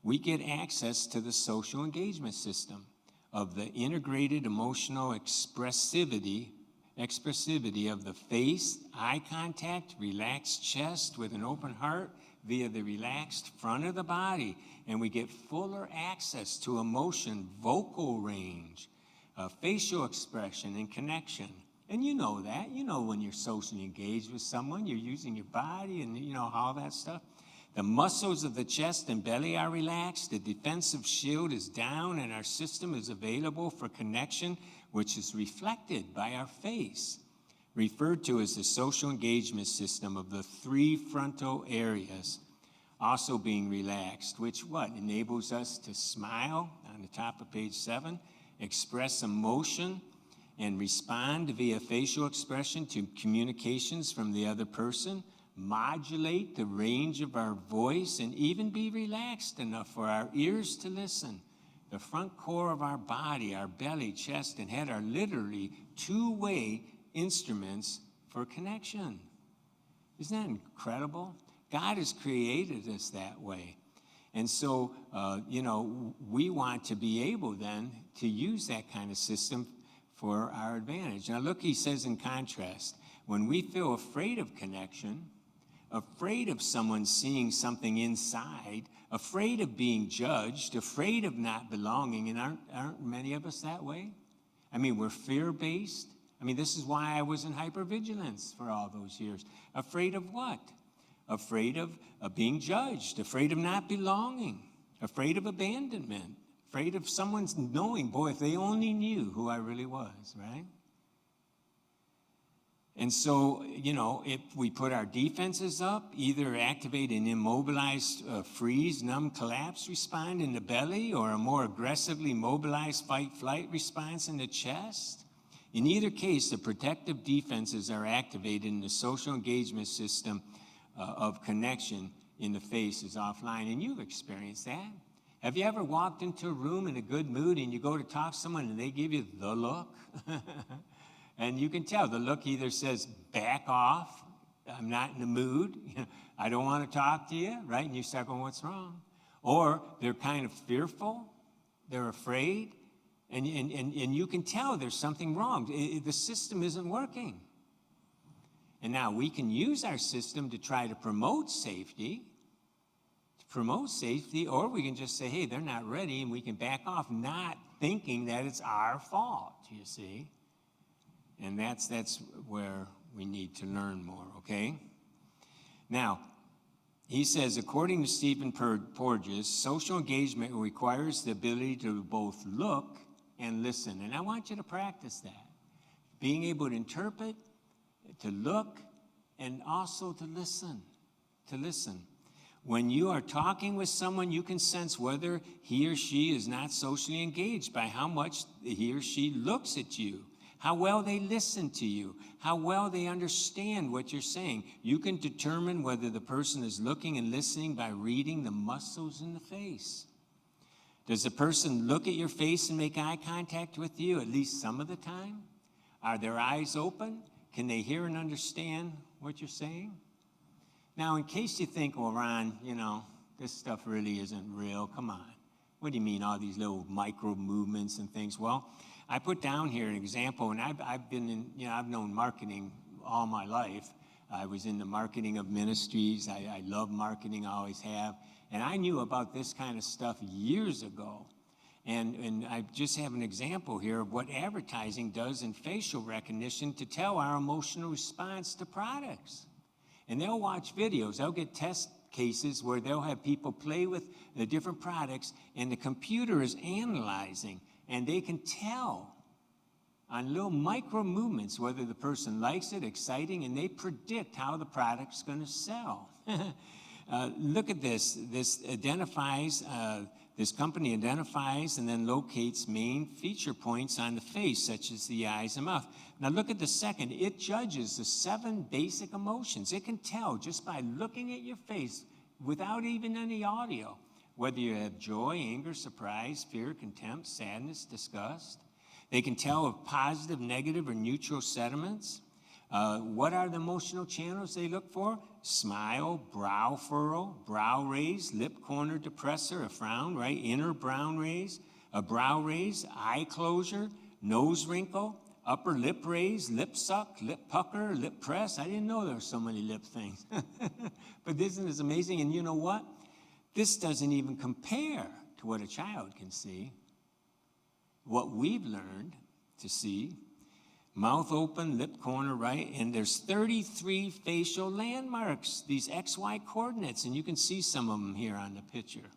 we get access to the social engagement system of the integrated emotional expressivity of the face, eye contact, relaxed chest with an open heart via the relaxed front of the body. And we get fuller access to emotion, vocal range, facial expression, and connection. And you know that. You know when you're socially engaged with someone, you're using your body and all that stuff. The muscles of the chest and belly are relaxed. The defensive shield is down, and our system is available for connection, which is reflected by our face, referred to as the social engagement system of the 3 frontal areas also being relaxed, which enables us to smile on the top of page 7, express emotion, and respond via facial expression to communications from the other person, modulate the range of our voice, and even be relaxed enough for our ears to listen. The front core of our body, our belly, chest, and head are literally 2-way instruments for connection. Isn't that incredible? God has created us that way. And so, we want to be able then to use that kind of system for our advantage. Now look, he says in contrast, when we feel afraid of connection, afraid of someone seeing something inside, afraid of being judged, afraid of not belonging, and aren't many of us that way? I mean, we're fear-based. I mean, this is why I was in hypervigilance for all those years. Afraid of what? Afraid of being judged, afraid of not belonging, afraid of abandonment, afraid of someone's knowing, boy, if they only knew who I really was, right? And so, if we put our defenses up, either activate an immobilized freeze, numb, collapse response in the belly, or a more aggressively mobilized fight-flight response in the chest. In either case, the protective defenses are activated in the social engagement system of connection in the face is offline. And you've experienced that. Have you ever walked into a room in a good mood and you go to talk to someone and they give you the look? And you can tell the look either says, back off, I'm not in the mood, I don't want to talk to you, right? And you start going, what's wrong? Or they're kind of fearful, they're afraid, and you can tell there's something wrong. The system isn't working. And now we can use our system to try to promote safety, to promote safety, or we can just say, hey, they're not ready, and we can back off, not thinking that it's our fault, you see. And that's where we need to learn more, okay? Now, he says, according to Stephen Porges, social engagement requires the ability to both look and listen. And I want you to practice that. Being able to interpret, to look, and also to listen. To listen. When you are talking with someone, you can sense whether he or she is not socially engaged by how much he or she looks at you, how well they listen to you, how well they understand what you're saying. You can determine whether the person is looking and listening by reading the muscles in the face. Does the person look at your face and make eye contact with you at least some of the time? Are their eyes open? Can they hear and understand what you're saying? Now, in case you think, well, Ron, this stuff really isn't real, come on. What do you mean, all these little micro movements and things? Well, I put down here an example, and I've been in, I've known marketing all my life. I was in the marketing of ministries. I love marketing, I always have. And I knew about this kind of stuff years ago. And I just have an example here of what advertising does in facial recognition to tell our emotional response to products. And they'll watch videos. They'll get test cases where they'll have people play with the different products, and the computer is analyzing, and they can tell on little micro movements whether the person likes it, exciting, and they predict how the product's going to sell. Look at this. This identifies, this company identifies and then locates main feature points on the face, such as the eyes and mouth. Now look at the second. It judges the 7 basic emotions. It can tell just by looking at your face without even any audio whether you have joy, anger, surprise, fear, contempt, sadness, disgust. They can tell of positive, negative, or neutral sentiments. What are the emotional channels they look for? Smile, brow furrow, brow raise, lip corner depressor, a frown, right? Inner brow raise, a brow raise, eye closure, nose wrinkle, upper lip raise, lip suck, lip pucker, lip press. I didn't know there were so many lip things. But isn't this amazing? And you know what? This doesn't even compare to what a child can see. What we've learned to see. Mouth open, lip corner, right? And there's 33 facial landmarks, these XY coordinates, and you can see some of them here on the picture.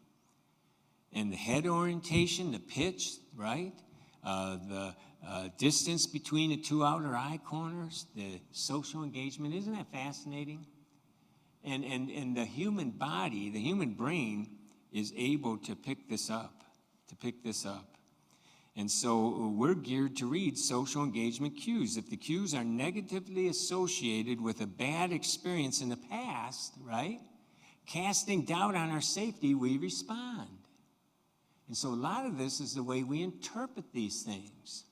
And the head orientation, the pitch, right? The distance between the 2 outer eye corners, the social engagement. Isn't that fascinating? And the human body, the human brain is able to pick this up, And so we're geared to read social engagement cues. If the cues are negatively associated with a bad experience in the past, right, casting doubt on our safety, we respond. And so a lot of this is the way we interpret these things.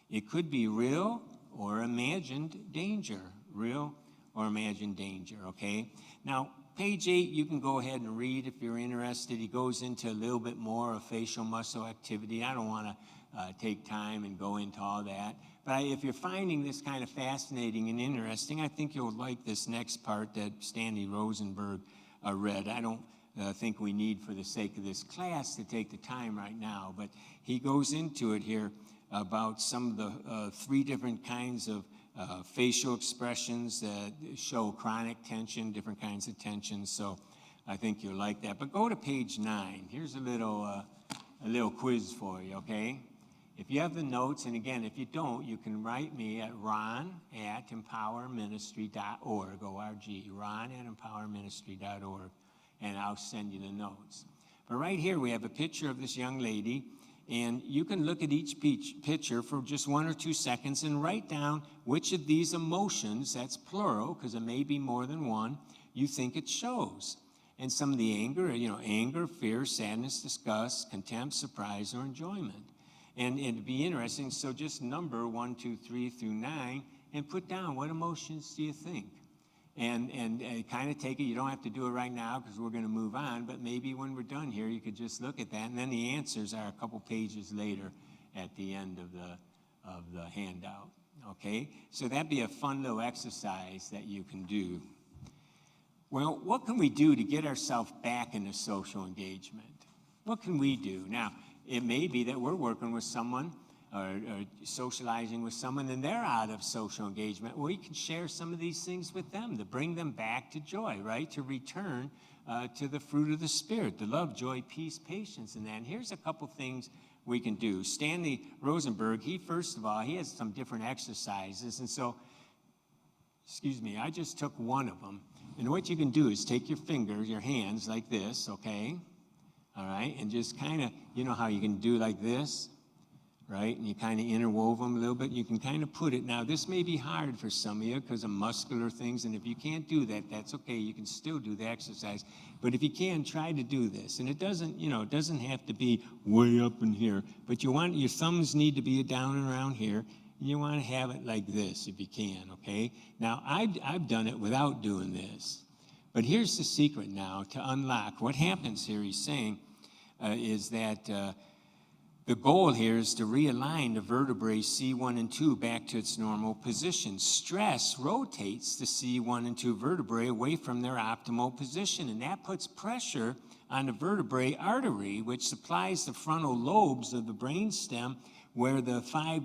It could be real or imagined danger, okay? Now, page 8, you can go ahead and read if you're interested. He goes into a little bit more of facial muscle activity. I don't want to take time and go into all that. But if you're finding this kind of fascinating and interesting, I think you'll like this next part that Stanley Rosenberg read. I don't think we need, for the sake of this class, to take the time right now. But he goes into it here about some of the 3 different kinds of facial expressions that show chronic tension, different kinds of tension. So I think you'll like that. But go to page 9. Here's a little quiz for you, okay? If you have the notes, and again, if you don't, you can write me at ron@empowerministry.org, O-R-G, ron@empowerministry.org, and I'll send you the notes. But right here we have a picture of this young lady, and you can look at each picture for just 1 or 2 seconds and write down which of these emotions, that's plural, because it may be more than one, you think it shows. And some of the anger, anger, fear, sadness, disgust, contempt, surprise, or enjoyment. And it'd be interesting, so just number 1, 2, 3 through 9 and put down what emotions do you think. And kind of take it, you don't have to do it right now because we're going to move on, but maybe when we're done here, you could just look at that, and then the answers are a couple pages later at the end of the handout, okay? So that'd be a fun little exercise that you can do. Well, what can we do to get ourselves back into social engagement? What can we do? Now, it may be that we're working with someone or socializing with someone and they're out of social engagement. We can share some of these things with them to bring them back to joy, right? To return to the fruit of the Spirit, the love, joy, peace, patience, and that. And here's a couple things we can do. Stanley Rosenberg, first of all, he has some different exercises. And so, I just took one of them. And what you can do is take your fingers, your hands like this, okay? All right, and just kind of, you know how you can do like this, right? And you kind of interwove them a little bit. You can kind of put it. Now, this may be hard for some of you because of muscular things, and if you can't do that, that's okay. You can still do the exercise. But if you can, try to do this. And it doesn't, it doesn't have to be way up in here, but your thumbs need to be down and around here. And you want to have it like this if you can, okay? Now, I've done it without doing this. But here's the secret now to unlock. What happens here, he's saying, is that the goal here is to realign the vertebrae C1 and 2 back to its normal position. Stress rotates the C1 and 2 vertebrae away from their optimal position, and that puts pressure on the vertebrae artery, which supplies the frontal lobes of the brainstem where the 5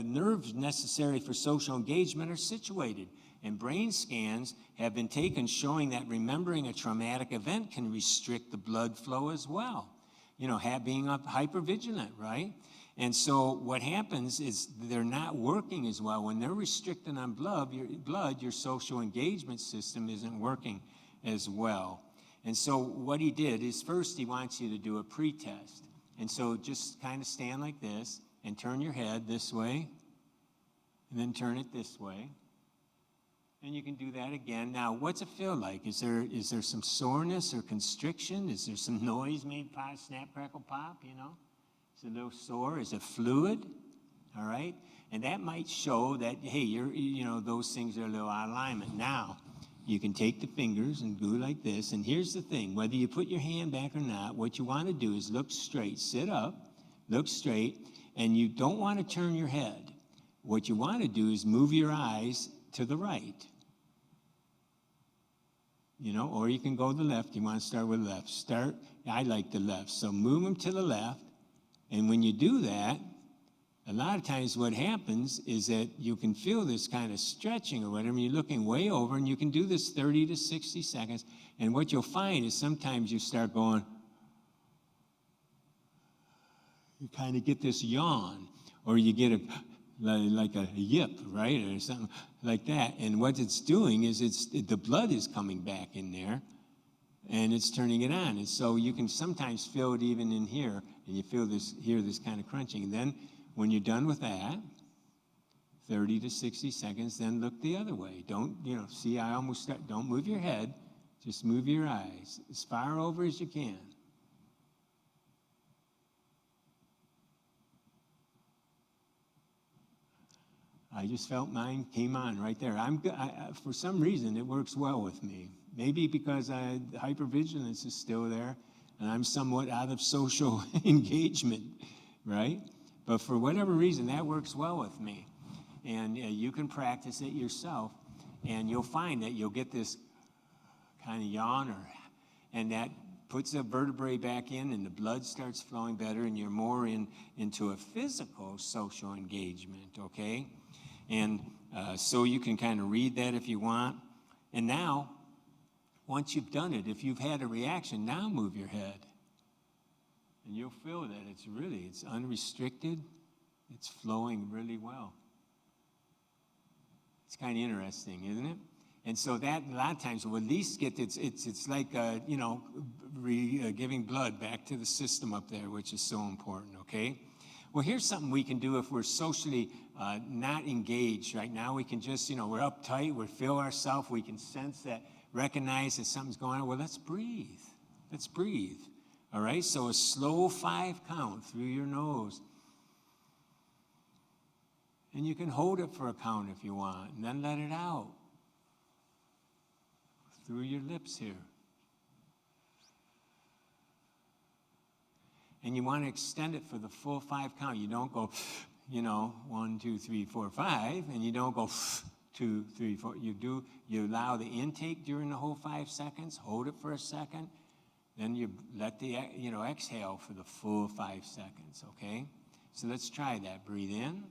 nerves necessary for social engagement are situated. And brain scans have been taken showing that remembering a traumatic event can restrict the blood flow as well. Being hypervigilant, right? And so what happens is they're not working as well. When they're restricted on blood, your social engagement system isn't working as well. And so what he did is first he wants you to do a pre-test. And so just kind of stand like this and turn your head this way and then turn it this way. And you can do that again. Now, what's it feel like? Is there some soreness or constriction? Is there some noise made, pop, snap, crackle, pop, Is it a little sore? Is it fluid? All right? And that might show that, hey, those things are a little out of alignment. Now, you can take the fingers and go like this. And here's the thing. Whether you put your hand back or not, what you want to do is look straight. Sit up, look straight, and you don't want to turn your head. What you want to do is move your eyes to the right. Or you can go to the left. You want to start with the left. I like the left. So move them to the left. And when you do that, a lot of times what happens is that you can feel this kind of stretching or whatever. You're looking way over, and you can do this 30 to 60 seconds. And what you'll find is sometimes you start going, you kind of get this yawn, or you get like a yip, right, or something like that. And what it's doing is the blood is coming back in there, and it's turning it on. And so you can sometimes feel it even in here, and you hear this kind of crunching. And then when you're done with that, 30 to 60 seconds, then look the other way. Don't, see, I almost start, don't move your head, just move your eyes as far over as you can. I just felt mine came on right there. For some reason, it works well with me. Maybe because hypervigilance is still there, and I'm somewhat out of social engagement, right? But for whatever reason, that works well with me. And you can practice it yourself, and you'll find that you'll get this kind of yawn, and that puts the vertebrae back in, and the blood starts flowing better, and you're more into a physical social engagement, okay? And so you can kind of read that if you want. And now, once you've done it, if you've had a reaction, now move your head. And you'll feel that it's unrestricted. It's flowing really well. It's kind of interesting, isn't it? And so that a lot of times will at least get it's like giving blood back to the system up there, which is so important. Okay. Well, here's something we can do if we're socially not engaged right now. We can just we're uptight. We feel ourselves. We can sense that, recognize that something's going on. Well, let's breathe. Let's breathe. All right. So a slow 5 count through your nose. And you can hold it for a count if you want, and then let it out through your lips here. And you want to extend it for the full 5 count. You don't go, 1, 2, 3, 4, 5, and you don't go 2, 3, 4. You allow the intake during the whole 5 seconds, hold it for a second, then you let the, exhale for the full 5 seconds, okay? So let's try that. Breathe in.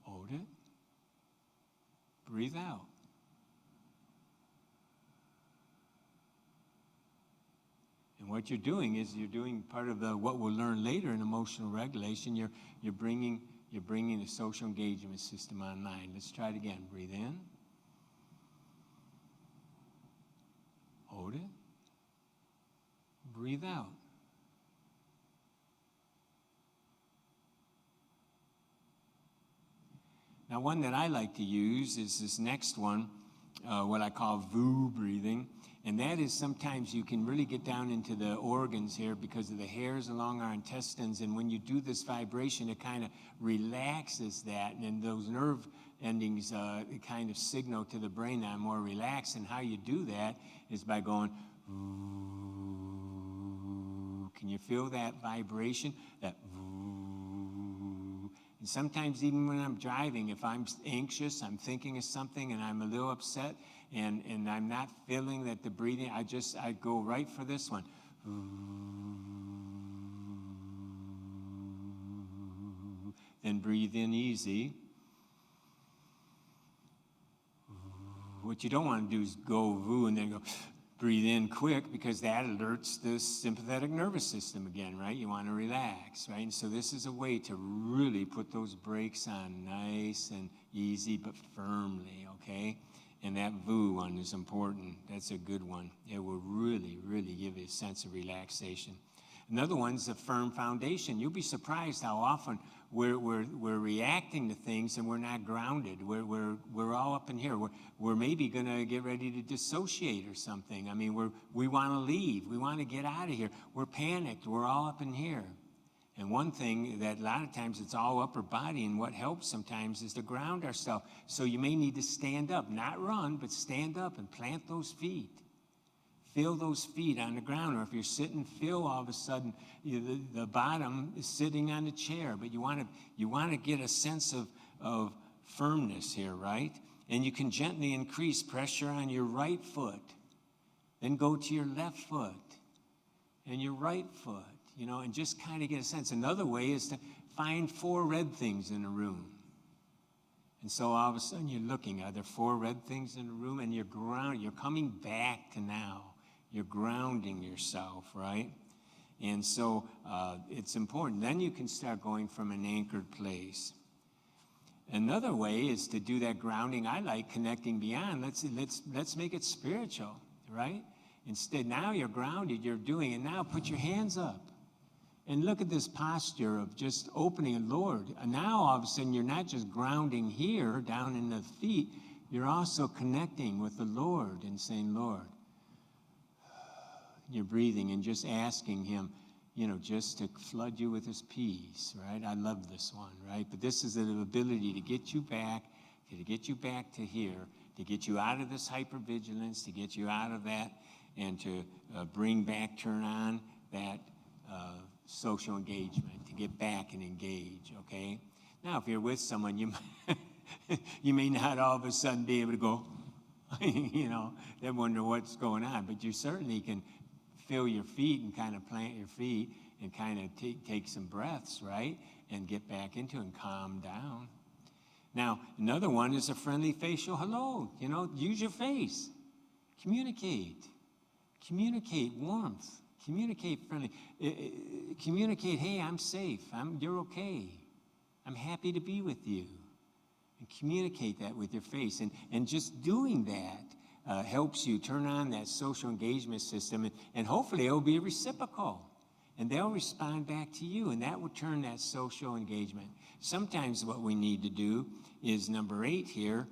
Hold it. Breathe out. And what you're doing is you're doing part of what we'll learn later in emotional regulation. You're bringing the social engagement system online. Let's try it again. Breathe in. Hold it. Breathe out. Now, one that I like to use is this next one, what I call Voo Breathing. And that is sometimes you can really get down into the organs here because of the hairs along our intestines. And when you do this vibration, it kind of relaxes that. And those nerve endings kind of signal to the brain that I'm more relaxed. And how you do that is by going, can you feel that vibration? That and sometimes even when I'm driving, if I'm anxious, I'm thinking of something and I'm a little upset and I'm not feeling that the breathing, I go right for this one. Then breathe in easy. What you don't want to do is go voo and then go breathe in quick, because that alerts the sympathetic nervous system again, right? You want to relax, right? And so this is a way to really put those brakes on nice and easy but firmly, okay? And that Voo one is important. That's a good one. It will really, really give you a sense of relaxation. Another one's a firm foundation. You'll be surprised how often we're reacting to things and we're not grounded. We're all up in here. We're maybe going to get ready to dissociate or something. I mean, we want to leave. We want to get out of here. We're panicked. We're all up in here. And one thing that a lot of times it's all upper body, and what helps sometimes is to ground ourselves. So you may need to stand up, not run, but stand up and plant those feet. Feel those feet on the ground, or if you're sitting, feel all of a sudden the bottom is sitting on the chair. But you want to get a sense of firmness here, right? And you can gently increase pressure on your right foot, then go to your left foot and your right foot, and just kind of get a sense. Another way is to find 4 red things in a room. And so all of a sudden you're looking, are there 4 red things in the room? And you're coming back to now. You're grounding yourself, right? And so it's important. Then you can start going from an anchored place. Another way is to do that grounding. I like connecting beyond. Let's make it spiritual, right? Instead, now you're grounded, you're doing it. Now put your hands up. And look at this posture of just opening it, Lord. And now all of a sudden you're not just grounding here, down in the feet. You're also connecting with the Lord and saying, Lord, you're breathing and just asking him, just to flood you with his peace, right? I love this one, right? But this is the ability to get you back to here, to get you out of this hypervigilance, to get you out of that, and to turn on that social engagement, to get back and engage, okay? Now, if you're with someone, you may not all of a sudden be able to go, they wonder what's going on, but you certainly can feel your feet and kind of plant your feet and kind of take some breaths, right? And get back into it and calm down. Now, another one is a friendly facial hello. Use your face. Communicate warmth. Communicate friendly. Communicate, hey, I'm safe. You're okay. I'm happy to be with you. And communicate that with your face. And just doing that helps you turn on that social engagement system, and hopefully it'll be reciprocal, and they'll respond back to you, and that will turn that social engagement. Sometimes what we need to do is number 8 here,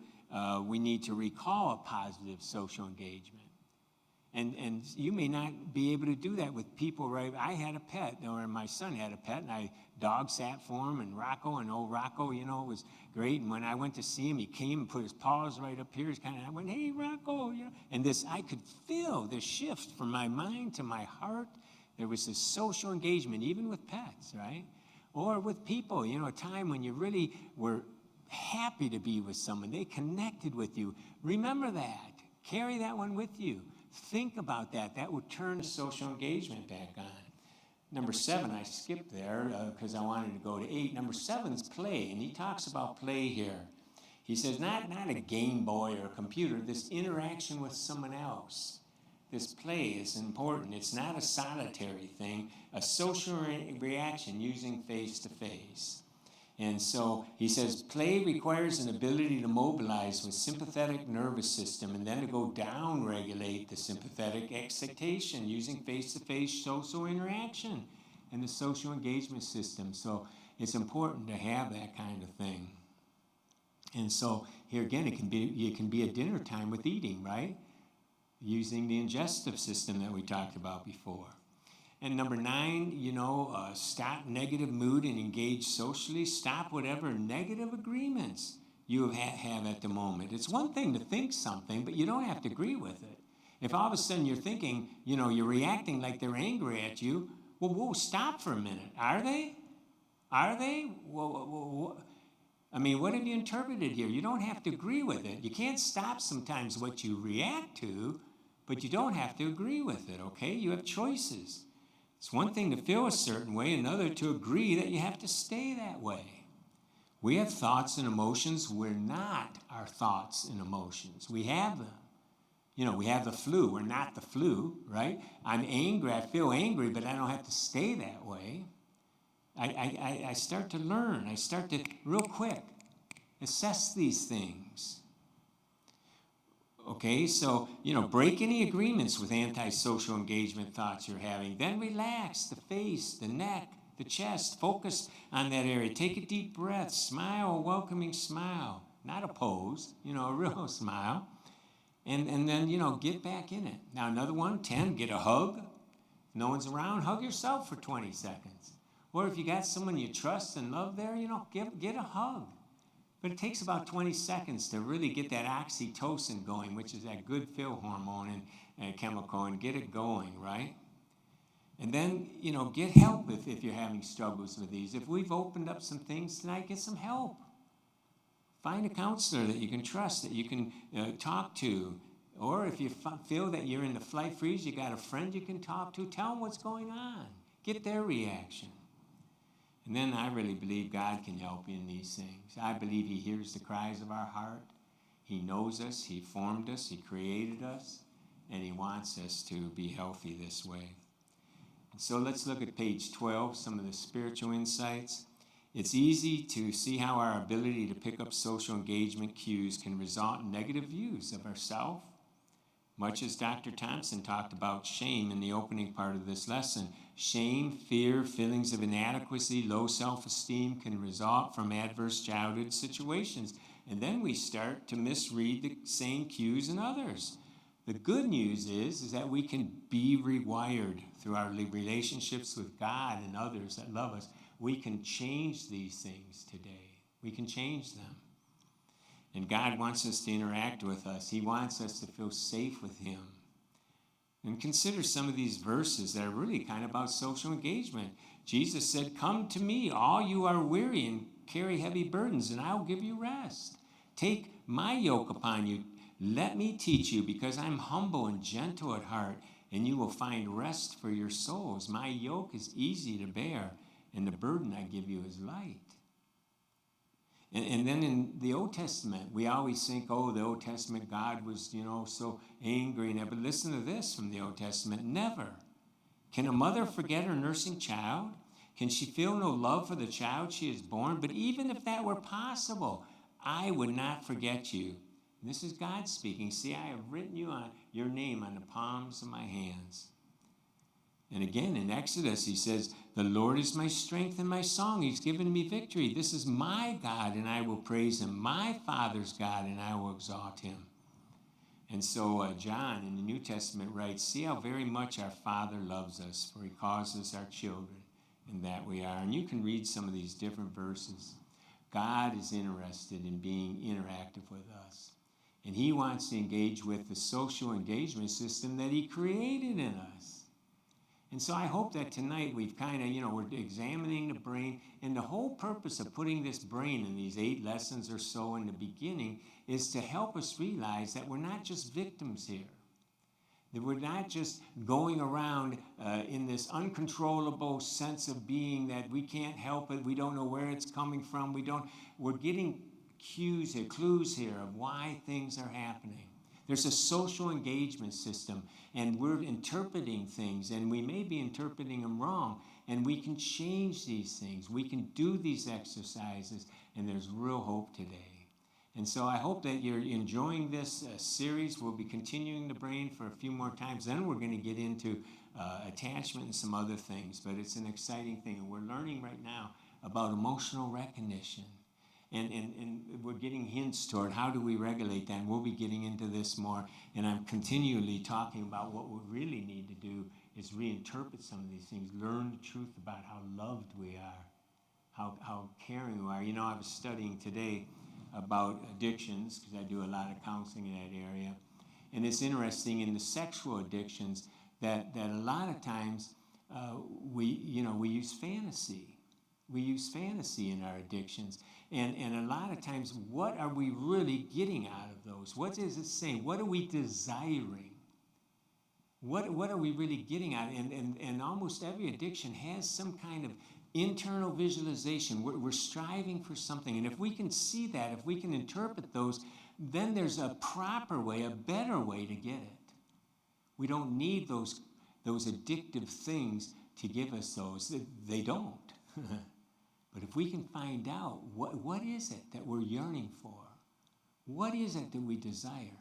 we need to recall a positive social engagement. And you may not be able to do that with people, right? I had a pet, or my son had a pet, and dog sat for him, and old Rocco, it was great. And when I went to see him, he came and put his paws right up here. I went, hey, Rocco, And I could feel the shift from my mind to my heart. There was this social engagement, even with pets, right? Or with people, a time when you really were happy to be with someone. They connected with you. Remember that. Carry that one with you. Think about that. That will turn the social engagement back on. Number 7, I skipped there because I wanted to go to 8. Number 7 is play, and he talks about play here. He says not a Game Boy or a computer, this interaction with someone else. This play is important. It's not a solitary thing, a social reaction using face-to-face. And so he says, play requires an ability to mobilize with sympathetic nervous system and then to go down-regulate the sympathetic excitation using face-to-face social interaction and the social engagement system. So it's important to have that kind of thing. And so here again, it can be a dinner time with eating, right? Using the digestive system that we talked about before. And number 9, stop negative mood and engage socially. Stop whatever negative agreements you have at the moment. It's one thing to think something, but you don't have to agree with it. If all of a sudden you're thinking, you're reacting like they're angry at you, well, whoa, stop for a minute. Are they? Are they? I mean, what have you interpreted here? You don't have to agree with it. You can't stop sometimes what you react to, but you don't have to agree with it, okay? You have choices. It's one thing to feel a certain way, another to agree that you have to stay that way. We have thoughts and emotions. We're not our thoughts and emotions. We have them. We have the flu. We're not the flu, right? I'm angry. I feel angry, but I don't have to stay that way. I start to learn. I start to, real quick, assess these things. Okay, so, break any agreements with antisocial engagement thoughts you're having. Then relax the face, the neck, the chest. Focus on that area. Take a deep breath. Smile, a welcoming smile. Not a pose, a real smile. And then, get back in it. Now, another one, 10, get a hug. If no one's around, hug yourself for 20 seconds. Or if you got someone you trust and love there, get a hug. But it takes about 20 seconds to really get that oxytocin going, which is that good feel hormone and chemical, and get it going, right? And then, get help if you're having struggles with these. If we've opened up some things tonight, get some help. Find a counselor that you can trust, that you can talk to. Or if you feel that you're in the flight freeze, you got a friend you can talk to, tell them what's going on. Get their reaction. And then I really believe God can help you in these things. I believe he hears the cries of our heart. He knows us. He formed us. He created us. And he wants us to be healthy this way. And so let's look at page 12, some of the spiritual insights. It's easy to see how our ability to pick up social engagement cues can result in negative views of ourselves. Much as Dr. Thompson talked about shame in the opening part of this lesson. Shame, fear, feelings of inadequacy, low self-esteem can result from adverse childhood situations. And then we start to misread the same cues in others. The good news is that we can be rewired through our relationships with God and others that love us. We can change these things today. We can change them. And God wants us to interact with us. He wants us to feel safe with him. And consider some of these verses that are really kind of about social engagement. Jesus said, "Come to me, all you are weary and carry heavy burdens, and I will give you rest. Take my yoke upon you. Let me teach you, because I'm humble and gentle at heart, and you will find rest for your souls. My yoke is easy to bear, and the burden I give you is light." And then in the Old Testament, we always think, the Old Testament, God was, so angry. But listen to this from the Old Testament. Never. Can a mother forget her nursing child? Can she feel no love for the child she has born? But even if that were possible, I would not forget you. And this is God speaking. See, I have written your name on the palms of my hands. And again, in Exodus, he says, "The Lord is my strength and my song. He's given me victory. This is my God, and I will praise him. My Father's God, and I will exalt him." And so John in the New Testament writes, "See how very much our Father loves us, for he calls us our children, and that we are." And you can read some of these different verses. God is interested in being interactive with us. And he wants to engage with the social engagement system that he created in us. And so I hope that tonight we've kind of, we're examining the brain, and the whole purpose of putting this brain in these 8 lessons or so in the beginning is to help us realize that we're not just victims here. That we're not just going around in this uncontrollable sense of being that we can't help it, we don't know where it's coming from, we're getting cues here, clues here of why things are happening. There's a social engagement system, and we're interpreting things, and we may be interpreting them wrong, and we can change these things. We can do these exercises, and there's real hope today. And so I hope that you're enjoying this series. We'll be continuing the brain for a few more times. Then we're going to get into attachment and some other things, but it's an exciting thing. And we're learning right now about emotional recognition. And we're getting hints toward how do we regulate that, and we'll be getting into this more. And I'm continually talking about what we really need to do is reinterpret some of these things, learn the truth about how loved we are, how caring we are. I was studying today about addictions, because I do a lot of counseling in that area. And it's interesting in the sexual addictions that a lot of times we use fantasy. We use fantasy in our addictions. And a lot of times, what are we really getting out of those? What is it saying? What are we desiring? What are we really getting at? And almost every addiction has some kind of internal visualization. We're striving for something. And if we can see that, if we can interpret those, then there's a proper way, a better way to get it. We don't need those addictive things to give us those. They don't. But if we can find out what is it that we're yearning for, what is it that we desire,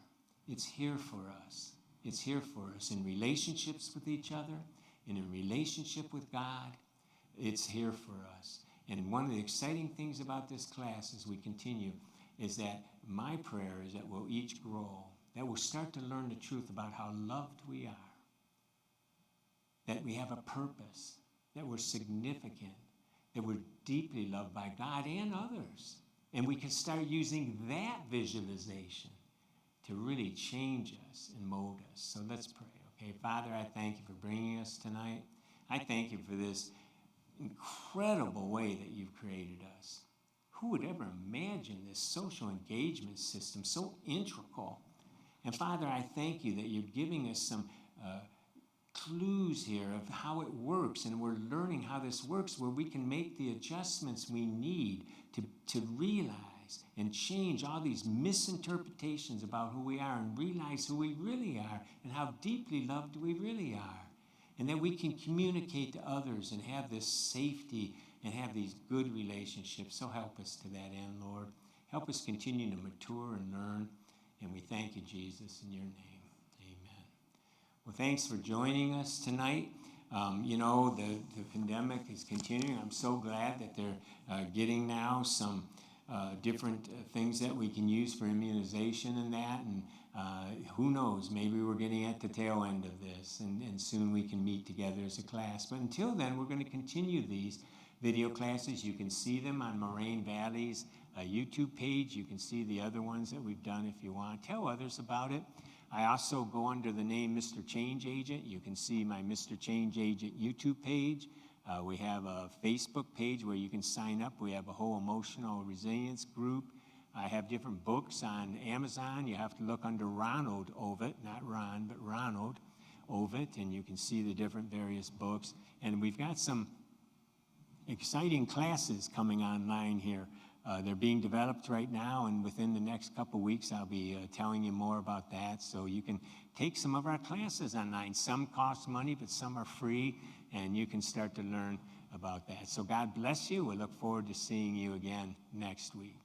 it's here for us. It's here for us in relationships with each other and in relationship with God. It's here for us. And one of the exciting things about this class as we continue is that my prayer is that we'll each grow, that we'll start to learn the truth about how loved we are, that we have a purpose, that we're significant, that we're deeply loved by God and others. And we can start using that visualization to really change us and mold us. So let's pray, okay? Father, I thank you for bringing us tonight. I thank you for this incredible way that you've created us. Who would ever imagine this social engagement system so integral? And Father, I thank you that you're giving us some clues here of how it works, and we're learning how this works, where we can make the adjustments we need to realize and change all these misinterpretations about who we are and realize who we really are and how deeply loved we really are. And that we can communicate to others and have this safety and have these good relationships. So help us to that end, Lord. Help us continue to mature and learn. And we thank you, Jesus, in your name. Amen. Well, thanks for joining us tonight. The pandemic is continuing. I'm so glad that they're getting now some different things that we can use for immunization and that. And who knows, maybe we're getting at the tail end of this, and soon we can meet together as a class. But until then, we're going to continue these video classes. You can see them on Moraine Valley's YouTube page. You can see the other ones that we've done if you want. Tell others about it. I also go under the name Mr. Change Agent. You can see my Mr. Change Agent YouTube page. We have a Facebook page where you can sign up. We have a whole emotional resilience group. I have different books on Amazon. You have to look under Ronald Ovitt, not Ron, but Ronald Ovitt, and you can see the different various books. And we've got some exciting classes coming online here. They're being developed right now, and within the next couple weeks, I'll be telling you more about that. So you can take some of our classes online. Some cost money, but some are free, and you can start to learn about that. So God bless you. We look forward to seeing you again next week.